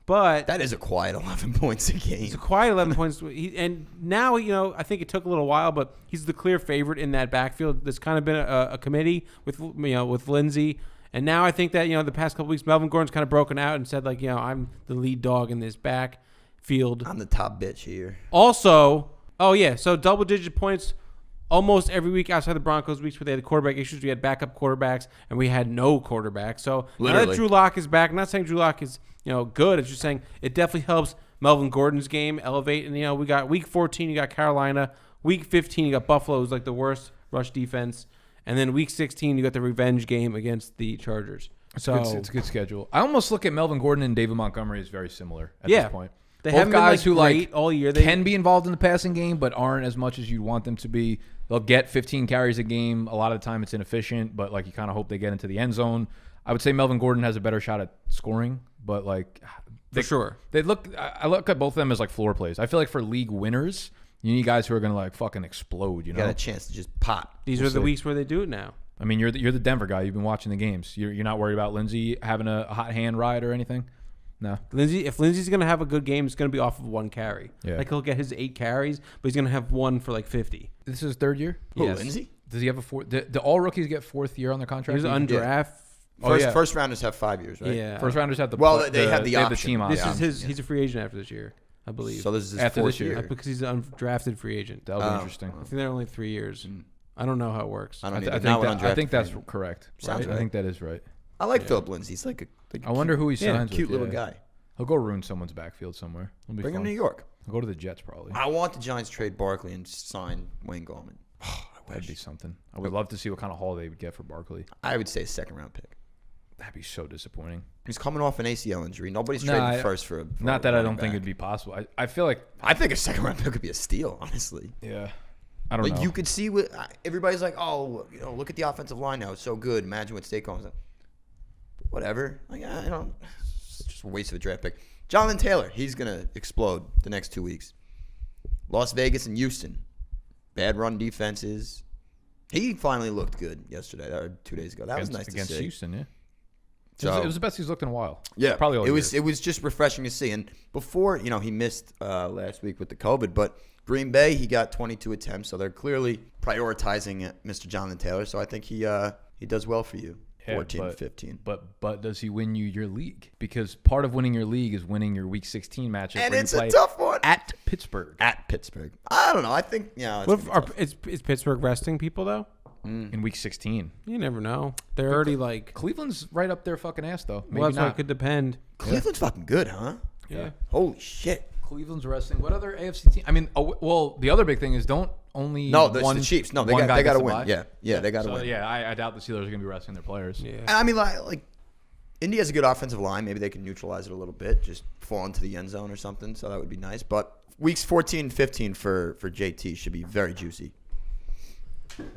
That is a quiet 11 points a game. it's a quiet 11 points. And now, I think it took a little while, but he's the clear favorite in that backfield. There's kind of been a committee with with Lindsey. And now I think that, the past couple weeks, Melvin Gordon's kind of broken out and said, like, I'm the lead dog in this backfield. I'm the top bitch here. Also, so double-digit points almost every week outside the Broncos weeks where they had quarterback issues. We had backup quarterbacks, and we had no quarterback. So now that Literally. Drew Lock is back, I'm not saying Drew Lock is good. It's just saying it definitely helps Melvin Gordon's game elevate. And, we got week 14, you got Carolina. Week 15, you got Buffalo, who's like the worst rush defense. And then week 16, you got the revenge game against the Chargers. It's a good schedule. I almost look at Melvin Gordon and David Montgomery as very similar at Yeah. this point. They Both haven't been, guys who great all year. They can be involved in the passing game, but aren't as much as you'd want them to be. They'll get 15 carries a game. A lot of the time, it's inefficient, but like you kind of hope they get into the end zone. I would say Melvin Gordon has a better shot at scoring, but like for sure. I look at both of them as like floor plays. I feel like for league winners, you need guys who are gonna like fucking explode. You Got know, a chance to just pop. These are the weeks where they do it now. I mean, you're the Denver guy. You've been watching the games. You're not worried about Lindsey having a hot hand ride or anything. No. If Lindsey's going to have a good game, it's going to be off of one carry. Yeah. Like he'll get his 8 carries, but he's going to have one for like 50. This is his 3rd year? Who, Yes. Lindsey? Does he have a 4th? Do all rookies get 4th year on their contract? He's undraft. First rounders have 5 years, right? Yeah. First rounders have the they have the option. team This option. is his. He's a free agent after this year, I believe. So this is his After 4th this year. year. Because he's an undrafted free agent. That'll be interesting. I think they're only 3 years. I don't know how it works. I don't I either. think that's correct. Sounds I right. think that is right. I like Philip Lindsay. He's like a I wonder who he signs with. cute little yeah. guy. He'll go ruin someone's backfield somewhere. It'll be Bring him fun. to New York. He'll go to the Jets probably. I want the Giants trade Barkley and sign Wayne Gallman. That'd be something. I would love to see what kind of haul they would get for Barkley. I would say a 2nd round pick. That'd be so disappointing. He's coming off an ACL injury. Nobody's trading first for a Not that I don't running think back. it'd be possible. I feel like I think a 2nd round pick could be a steal, honestly. yeah. I don't Like know. you could see what everybody's like. Oh, look at the offensive line now. It's so good. Imagine what Saquon's. Whatever. Like I don't. It's just a waste of a draft pick. Jonathan Taylor. He's gonna explode the next 2 weeks. Las Vegas and Houston. Bad run defenses. He finally looked good yesterday or 2 days ago. That was nice to against see. Houston. Yeah. So, It was the best he's looked in a while. yeah, probably all it was. year. It was just refreshing to see. And before, he missed last week with the COVID, but Green Bay he got 22 attempts, so they're clearly prioritizing Mr. Jonathan Taylor. So I think he does well for you. Yeah, 14 but, 15. But does he win you your league? Because part of winning your league is winning your Week 16 matchup. And where it's you a play tough one. at Pittsburgh. At Pittsburgh. I don't know. I think it's What gonna be if, tough. is Pittsburgh resting people though? In Week 16. You never know. They're already like. Cleveland's right up their fucking ass though. Maybe Well, that's why not. it could depend. Cleveland's fucking good, huh? Yeah. Holy shit. Cleveland's resting. What other AFC team? I mean, well, the other big thing is don't only No, one, the Chiefs. No, they one got guy to gets to win. bye? Yeah, they got to So win. yeah, I doubt the Steelers are gonna be resting their players. Yeah. And I mean, like Indy has a good offensive line. Maybe they can neutralize it a little bit, just fall into the end zone or something. So that would be nice. But weeks 14 and 15 for JT should be very juicy.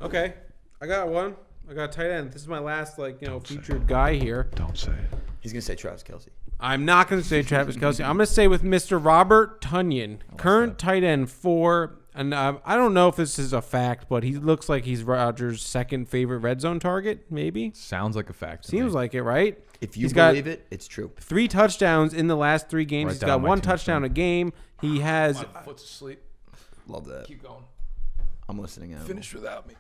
Okay, I got one. I got a tight end. This is my last featured guy here. Don't say it. He's gonna say Travis Kelce. I'm not going to say Travis Kelce. I'm going to say with Mr. Robert Tonyan, current tight end for, and I don't know if this is a fact, but he looks like he's Rodgers' second favorite red zone target, maybe. Sounds like a fact. to Seems me. like it, right? If you He's got believe it, it's true. 3 touchdowns in the last 3 games. Write He's that got on my 1 tombstone. touchdown a game. He has. My foot's asleep. Love that. Keep going. I'm listening. Out. Finish without me.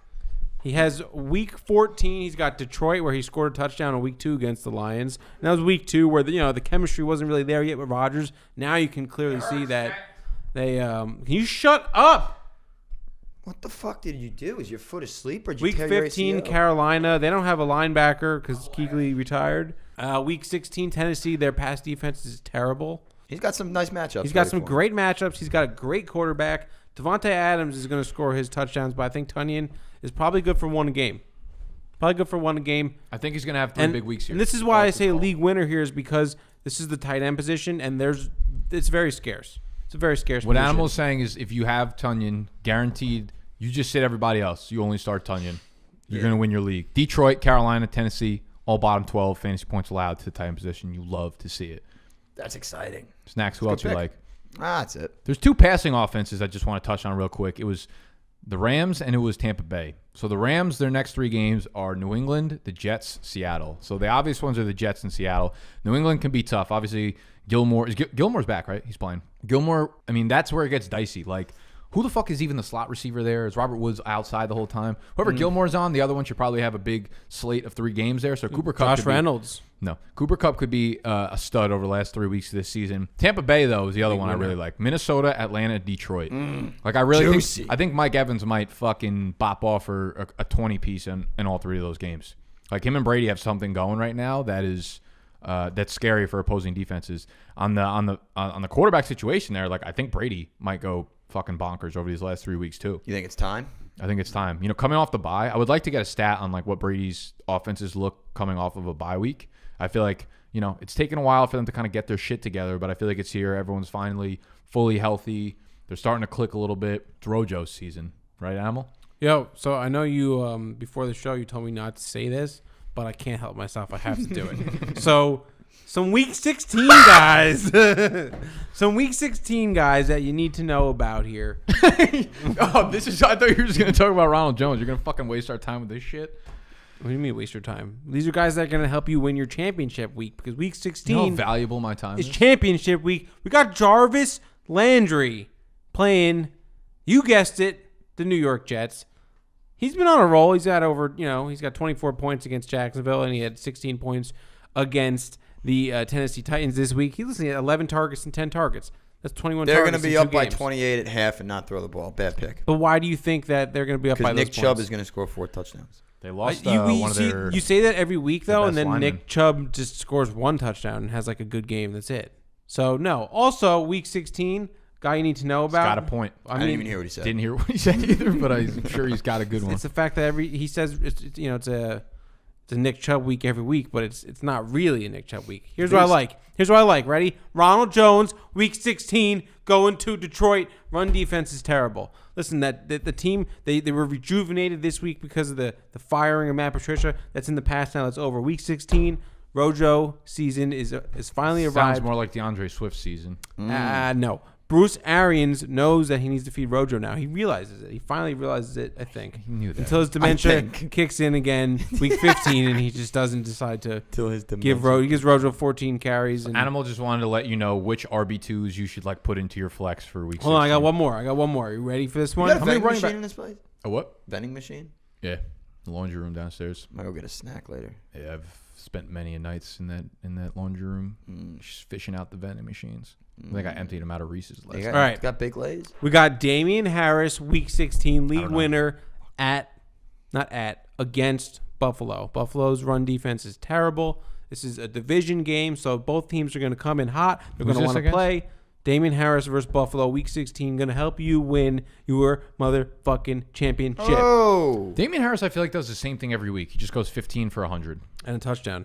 He has week 14. He's got Detroit where he scored a touchdown in week 2 against the Lions. And that was week 2 where the chemistry wasn't really there yet with Rodgers. Now you can clearly see that they. Can you shut up? What the fuck did you do? Is your foot asleep or did you Week tear your 15, ACL? Carolina. They don't have a linebacker because Kuechly retired. Week 16, Tennessee. Their pass defense is terrible. He's got some nice matchups. He's got ready some for him. great matchups. He's got a great quarterback. Devontae Adams is going to score his touchdowns, but I think Tonyan is probably good for one game. Probably good for one game. I think he's gonna have 3 big weeks here. And this is why I say league winner here is because this is the tight end position, and it's very scarce. It's a very scarce What position. Animal's saying is if you have Tonyan, guaranteed, you just sit everybody else. You only start Tonyan. You're going to win your league. Detroit, Carolina, Tennessee, all bottom 12 fantasy points allowed to the tight end position. You love to see it. That's exciting. Snacks, who else you pick. like? That's it. There's 2 passing offenses I just want to touch on real quick. It was the Rams and it was Tampa Bay. So the Rams, their next 3 games are New England, the Jets, Seattle. So the obvious ones are the Jets and Seattle. New England can be tough. Obviously, Gilmore's back, right? He's playing. Gilmore, I mean, that's where it gets dicey. Like, who the fuck is even the slot receiver there? Is Robert Woods outside the whole time? Whoever Gilmore's on, the other one should probably have a big slate of 3 games there. So Cooper Kupp Josh Reynolds. Cooper Kupp could be a stud over the last 3 weeks of this season. Tampa Bay, though, is the other one I really like. Minnesota, Atlanta, Detroit. Like, I really think Mike Evans might fucking bop off for a 20-piece in all 3 of those games. Like, him and Brady have something going right now that is that's scary for opposing defenses. On the quarterback situation there, like, I think Brady might go fucking bonkers over these last 3 weeks too. You think it's time? I think it's time. Coming off the bye, I would like to get a stat on like what Brady's offenses look coming off of a bye week. I feel like, it's taken a while for them to kind of get their shit together, but I feel like it's here. Everyone's finally fully healthy. They're starting to click a little bit. It's Rojo's season, right, Animal? Yo, so I know you before the show you told me not to say this, but I can't help myself. I have to do it. So some week 16 guys. Some week 16 guys that you need to know about here. I thought you were just going to talk about Ronald Jones. You're going to fucking waste our time with this shit? What do you mean waste your time? These are guys that are going to help you win your championship week because week 16 You know how valuable my time is is? championship week. We got Jarvis Landry playing, you guessed it, the New York Jets. He's been on a roll. He's got he's got 24 points against Jacksonville, and he had 16 points against the Tennessee Titans this week. He's listening at 11 targets and 10 targets. That's 21 They're targets. going to be in up 2 by games. 28 at half and not throw the ball. Bad pick. But why do you think that they're going to be up by Because those Nick Chubb points? is going to score 4 touchdowns. They lost you one of their. you say that every week, though, best and then lineman. Nick Chubb just scores 1 touchdown and has like a good game. That's it. So, no. Also, week 16, guy you need to know about. Got a point. I didn't even hear what he said. Didn't hear what he said either, but I'm sure he's got a good one. It's the fact that he says it's a Nick Chubb week every week, but it's not really a Nick Chubb week. Here's what I like. Ready? Ronald Jones, week 16, going to Detroit. Run defense is terrible. Listen, that the team they were rejuvenated this week because of the firing of Matt Patricia. That's in the past now. That's over. Week 16, Rojo season is finally Sounds arrived. more like DeAndre Swift season. No. Bruce Arians knows that he needs to feed Rojo now. He realizes it. He finally realizes it, I think. He knew that. Until his dementia kicks in again week 15 and he just doesn't decide to he gives Rojo 14 carries. And, Animal just wanted to let you know which RB2s you should put into your flex for week 16. hold on, I got one more. Are you ready for this one? You got a How many vending running machine back- in this place? A what? Vending machine? Yeah. The laundry room downstairs. Might go get a snack later. Yeah, I've spent many a nights in that laundry room just fishing out the vending machines. I think I emptied them out of Reese's last You night. got, All right. Got big lays? We got Damian Harris, week 16, league don't know. winner against Buffalo. Buffalo's run defense is terrible. This is a division game, so both teams are going to come in hot. They're Who's going to this want to against? play. Damian Harris versus Buffalo, week 16, going to help you win your motherfucking championship. Oh. Damian Harris, I feel like, does the same thing every week. He just goes 15 for 100. And a touchdown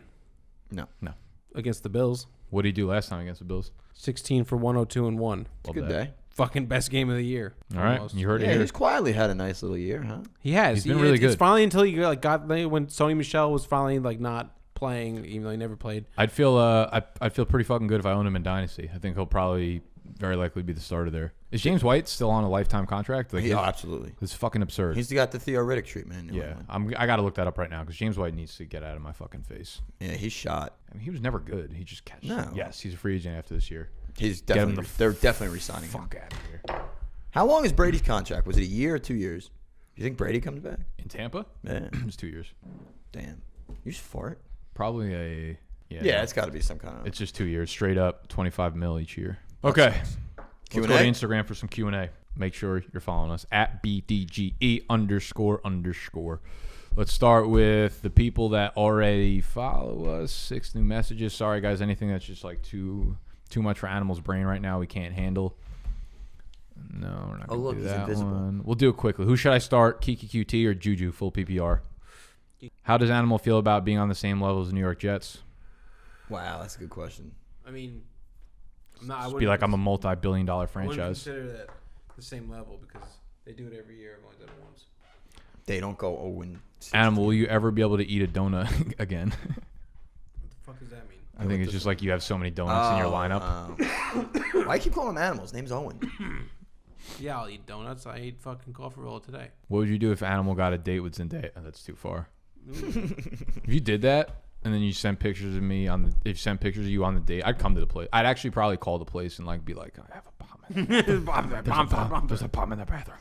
No. No. against the Bills. What did he do last time against the Bills? 16 for 102 and 1. It's a good day. Fucking best game of the year. All right. Almost. You heard it Yeah, here. he's quietly had a nice little year, huh? He has. He's been really It's good. finally until he got when Sony Michel was finally not playing, even though he never played. I'd feel I'd feel pretty fucking good if I owned him in Dynasty. I think he'll probably very likely be the starter there. Is James White still on a lifetime contract? Like, Absolutely. it's fucking absurd. He's got the Theo Riddick treatment in New Yeah, England. I got to look that up right now because James White needs to get out of my fucking face. Yeah, he's shot. I mean, he was never good. He just catches. No. Yes, he's a free agent after this year. He's Get him definitely. the They're definitely re-signing him. Fuck out of here. How long is Brady's contract? Was it a year or 2 years? Do you think Brady comes back? In Tampa, Yeah. it's 2 years. Damn. You just fart. Probably a Yeah, no. it's got to be some kind of. It's just 2 years straight up, 25 mil each year. Okay. Let's go to Instagram for some Q&A. Make sure you're following us at bdge__. Let's start with the people that already follow us. 6 new messages. Sorry, guys. Anything that's just like too much for Animal's brain right now, we can't handle. No, we're not going to look, do he's that invisible. one. We'll do it quickly. Who should I start? Kiki QT or Juju full PPR? How does Animal feel about being on the same level as the New York Jets? Wow, that's a good question. I mean, I Just be like, I'm a multi-billion-dollar I wouldn't franchise. consider that the same level because they do it every year. I've only done it once. They don't go 0-16. Animal, will you ever be able to eat a donut again? What the fuck does that mean? I think it's just like you have so many donuts in your lineup. Why you keep calling him animals? His name's Owen. Yeah, I'll eat donuts. I ate fucking coffee roll today. What would you do if Animal got a date with Zendaya? Oh, that's too far. If you did that and then you sent pictures of me if you sent pictures of you on the date, I'd come to the place. I'd actually probably call the place and be like, I have a bomb. There's a bomb in the bathroom.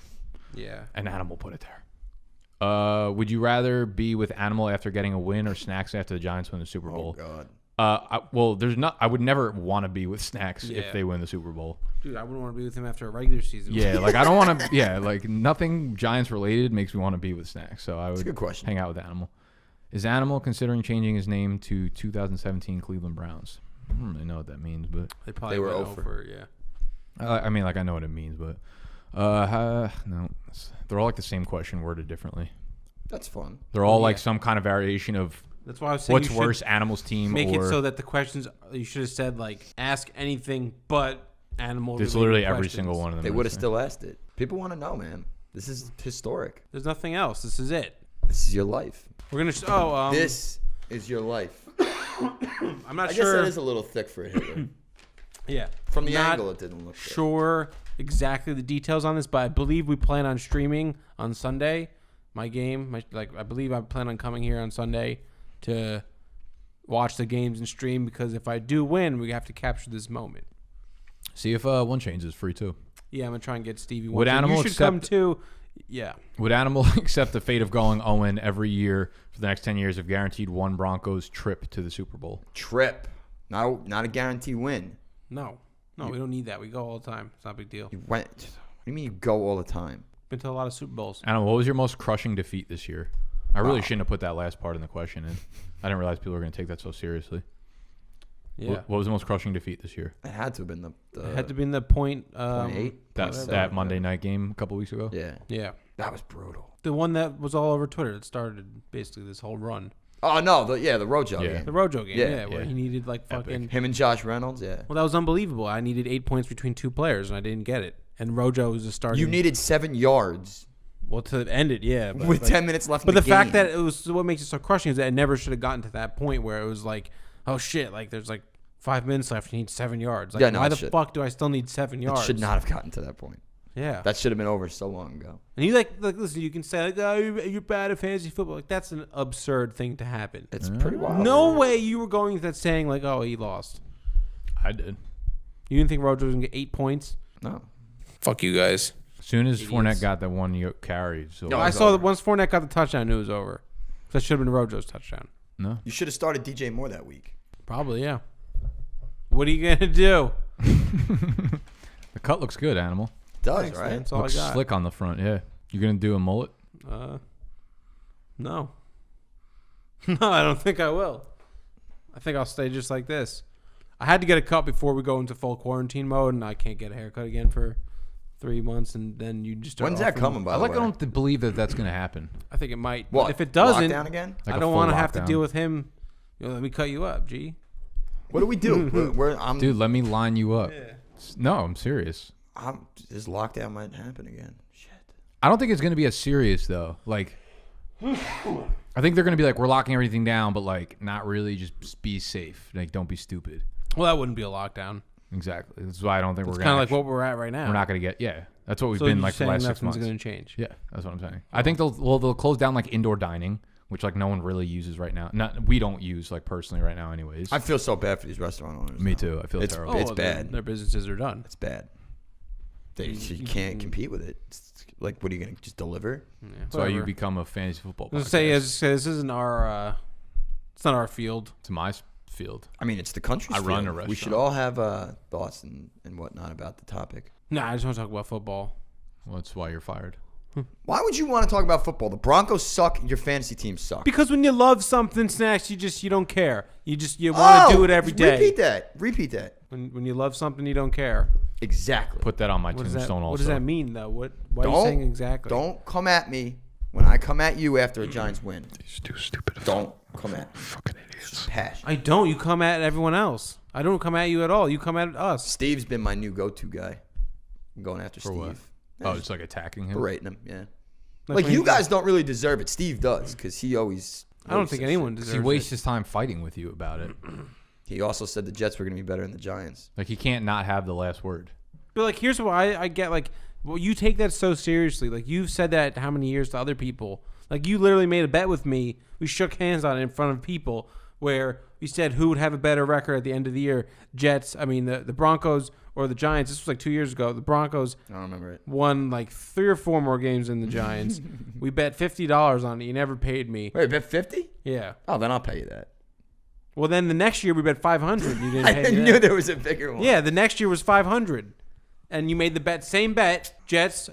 Yeah. An Animal put it there. Would you rather be with Animal after getting a win or Snacks after the Giants win the Super Bowl? Oh, God. I would never want to be with Snacks Yeah. if they win the Super Bowl. Dude, I wouldn't want to be with him after a regular season. Yeah, I don't want to. Yeah, nothing Giants related makes me want to be with Snacks. So I would a good question. hang out with Animal. Is Animal considering changing his name to 2017 Cleveland Browns? I don't really know what that means, but They probably They were went over. over. Yeah. I mean, I know what it means, but no, they're all like the same question worded differently. That's fun. They're all Yeah. like some kind of variation of That's why I was saying what's you should worse, Animal's team make or it so that the questions you should have said ask anything but animal. it's related literally every questions. single one of them. They is would have there. still asked it. People want to know, man. This is historic. There's nothing else. This is it. This is your life. We're gonna. This is your life. I'm not I guess sure. that is a little thick for a Hitler. Yeah. From the Not angle, it didn't look good. sure exactly the details on this, but I believe we plan on streaming on Sunday. my game. I believe I plan on coming here on Sunday to watch the games and stream, because if I do win, we have to capture this moment. See if One Chains is free too. Yeah, I'm gonna try and get Stevie. Would Animal you should come too. Yeah. Would Animal accept the fate of going 0 every year for the next 10 years if guaranteed one Broncos trip to the Super Bowl? Trip. Not a guaranteed win. No, we don't need that. We go all the time. It's not a big deal. You went. What do you mean you go all the time? Been to a lot of Super Bowls. Animal, what was your most crushing defeat this year? I really shouldn't have put that last part in the question in. I didn't realize people were going to take that so seriously. Yeah. What was the most crushing defeat this year? It had to have been the It had to be in the point. 0.8. That's that Monday night game a couple weeks ago? Yeah. Yeah. That was brutal. The one that was all over Twitter that started basically this whole run. Oh no, the Rojo Yeah. game. The Rojo game, Yeah, where yeah. he needed like fucking. Him and Josh Reynolds, yeah. Well, that was unbelievable. I needed 8 points between two players, and I didn't get it. And Rojo was just starting. You needed 7 yards well to end it, yeah. But, with 10 minutes left. But in the the game. fact that it was what makes it so crushing is that it never should have gotten to that point where it was like, oh shit, like there's like 5 minutes left. You need 7 yards. Like, Yeah, no, why it the should. fuck do I still need 7 yards? it should not have gotten to that point. Yeah. That should have been over so long ago. And you like listen, you can say like, oh, you're bad at fantasy football. Like that's an absurd thing to happen. It's pretty wild. No way you were going to that saying like, oh, he lost. I did. You didn't think Rojo was gonna get 8 points? No. Fuck you guys. As soon as Idiots. Fournette got that one carry. So No, I was saw over. that once Fournette got the touchdown, I knew it was over. That should have been Rojo's touchdown. no. You should have started DJ Moore that week. Probably, yeah. What are you gonna do? The cut looks good, Animal. It does, Thanks, right? man. That's all Looks I got. slick on the front, yeah. You going to do a mullet? No. No, I don't think I will. I think I'll stay just like this. I had to get a cut before we go into full quarantine mode, and I can't get a haircut again for 3 months, and then you just start When's that offering- coming, by I the way? don't believe that that's going to happen. I think it might. What? But if it doesn't, Lockdown again? Like I a don't full want to have to lockdown. deal with him. Let me cut you up, G. What do we do? I'm, Dude, let me line you up. No, I'm serious. this lockdown might happen again. Shit. I don't think it's going to be as serious, though. Like, I think they're going to be like, we're locking everything down, but, like, not really. Just be safe. Like, don't be stupid. Well, that wouldn't be a lockdown. Exactly. That's why I don't think It's we're kind going of like what we're at right now. We're not going to get, yeah. That's what we've so been you're like for the saying last 6 nothing's months. going to change. Yeah, that's what I'm saying. I think they'll close down like indoor dining, which like no one really uses right now. We don't use like personally right now, anyways. I feel so bad for these restaurant owners. Me now. too. I feel It's- terrible. It's well, bad. Their businesses are done. It's bad. You can't compete with it. It's like, what are you going to just deliver? Yeah, That's why you whatever. become a fantasy football. I was Podcast. gonna say, this isn't our. It's not our field. It's my field. I mean, it's the country's I run field. a We should restaurant. all have thoughts and whatnot about the topic. Nah, I just want to talk about football. Well, that's why you're fired. Why would you want to talk about football? The Broncos suck. Your fantasy team sucks. Because when you love something, Snacks, you don't care. You want to do it every day. Repeat that. When you love something, you don't care. Exactly. Put that on my What does that? tombstone. Also, What does that mean, though? Why are you saying exactly? Don't come at me when I come at you after a Giants win. These two stupid. Don't come at me. Fucking idiots. Just passion. I don't. You come at everyone else. I don't come at you at all. You come at us. Steve's been my new go-to guy. I'm going after For Steve. what? Oh, it's like attacking him. Berating him, yeah. Like Like when you he- guys don't really deserve it. Steve does, because he always. I don't think says anyone shit. deserves He wastes it. his time fighting with you about it. He also said the Jets were going to be better than the Giants. Like he can't not have the last word. But like, here's what I get. Like, well, you take that so seriously. Like, you've said that how many years to other people? Like, you literally made a bet with me. We shook hands on it in front of people where we said who would have a better record at the end of the year. The Broncos or the Giants. This was like 2 years ago. The Broncos I don't remember it. won like 3 or 4 more games than the Giants. We bet $50 on it. You never paid me. Wait, bet 50? Yeah. Oh, then I'll pay you that. Well, then the next year we bet 500. You didn't pay I me knew that. there was a bigger one. Yeah, the next year was 500. And you made the same bet. Giants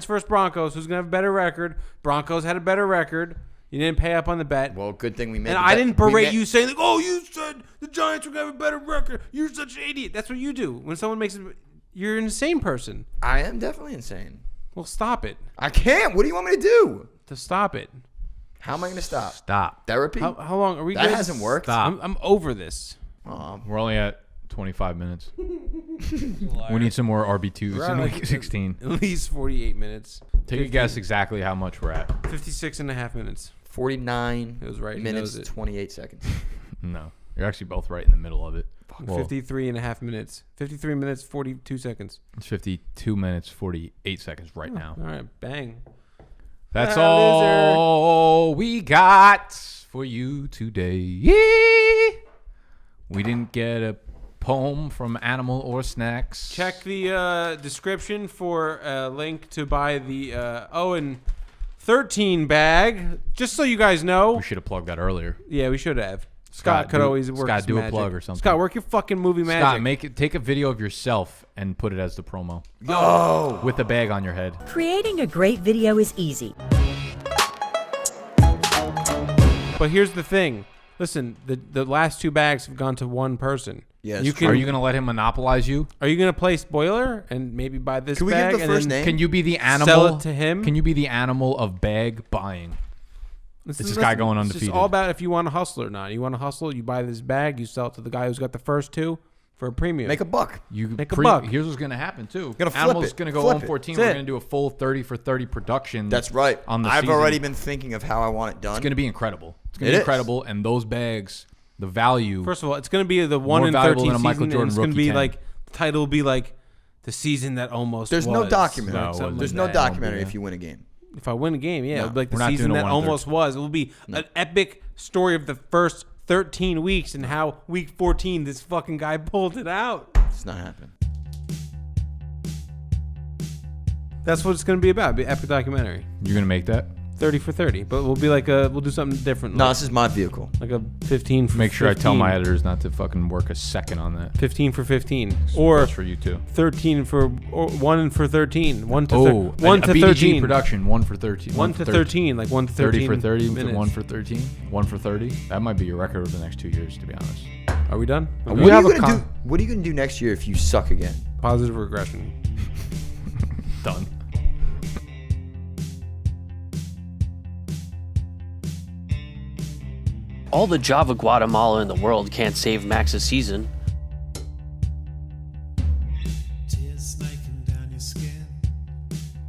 versus Broncos. Who's going to have a better record? Broncos had a better record. You didn't pay up on the bet. Well, good thing we made. And the I bet. didn't berate you saying, like, oh, you said the Giants were going to have a better record. You're such an idiot. That's what you do. When someone makes it, you're an insane person. I am definitely insane. Well, stop it. I can't. What do you want me to do? To stop it. How am I going to stop? Stop. Therapy? How long are we That good? hasn't worked. Stop. I'm over this. We're only at 25 minutes. We need some more RB2s We're in at, week 16. At least 48 minutes. Take a guess exactly how much we're at. 56 and a half minutes. 49 It was right. He minutes, knows it. 28 seconds. No. You're actually both right in the middle of it. Well, 53 and a half minutes. 53 minutes, 42 seconds. it's 52 minutes, 48 seconds right now. All right, bang. That's Ah, all we got for you today. We didn't get a poem from Animal or Snacks. Check the description for a link to buy the Owen 13 bag. Just so you guys know. We should have plugged that earlier. Yeah, we should have. Scott could do- always work Scott, his do a magic. plug or something. Scott, work your fucking movie magic. Scott, take a video of yourself and put it as the promo. Yo. With a bag on your head. Creating a great video is easy. But here's the thing. Listen, the last 2 bags have gone to one person. Yes. Are you going to let him monopolize you? Are you going to play spoiler and maybe buy this Can we bag give the and first then name? Can you be the animal? sell it to him? Can you be the animal of bag buying? This It's this guy going It's undefeated. just all about if you want to hustle or not. You want to hustle, you buy this bag, you sell it to the guy who's got the first 2 for a premium. Make a buck. You Make a buck. Here's what's going to happen too. Gonna flip Animal's it. going to go Flip on it. 14. That's We're it. going to do a full 30 for 30 production. That's right. On the I've season. already been thinking of how I want it done. It's going to be incredible. It's going It to be is. incredible, and those bags, the value. First of all, it's going to be the 1 in valuable 13 than a Michael season, Jordan and it's going to rookie be 10. like the title will be like the season that almost There's no was. documentary. No, it wasn't. There's no That won't be documentary there. if you win a game. If I win a game, yeah, No. it'll be like the We're not season doing a that 1 in almost was. It will be an epic story of the first 13 weeks and how week 14 this fucking guy pulled it out. It's not happening. That's what it's going to be about. Be an epic documentary. You're going to make that? 30 for 30, but we'll be like we'll do something different. No, like, this is my vehicle. like a 15 for Make sure 15. I tell my editors not to fucking work a second on that. 15 for 15 or That's for you too. 13 for or 1 for 13. 1 to Oh, 1 a to BDG 13. production. 1 for 13. 1 to 13, like 1 to 13. 30 for 30. minutes. 1 for 13. 1 for 30. That might be your record over the next 2 years, to be honest. Are we done? We What are, have you a gonna con- do, what are you going to do next year if you suck again? Positive regression. Done. All the Java Guatemala in the world can't save Max's season.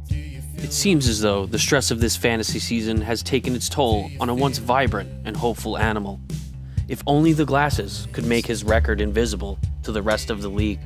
It seems as though the stress of this fantasy season has taken its toll on a once vibrant and hopeful animal. If only the glasses could make his record invisible to the rest of the league.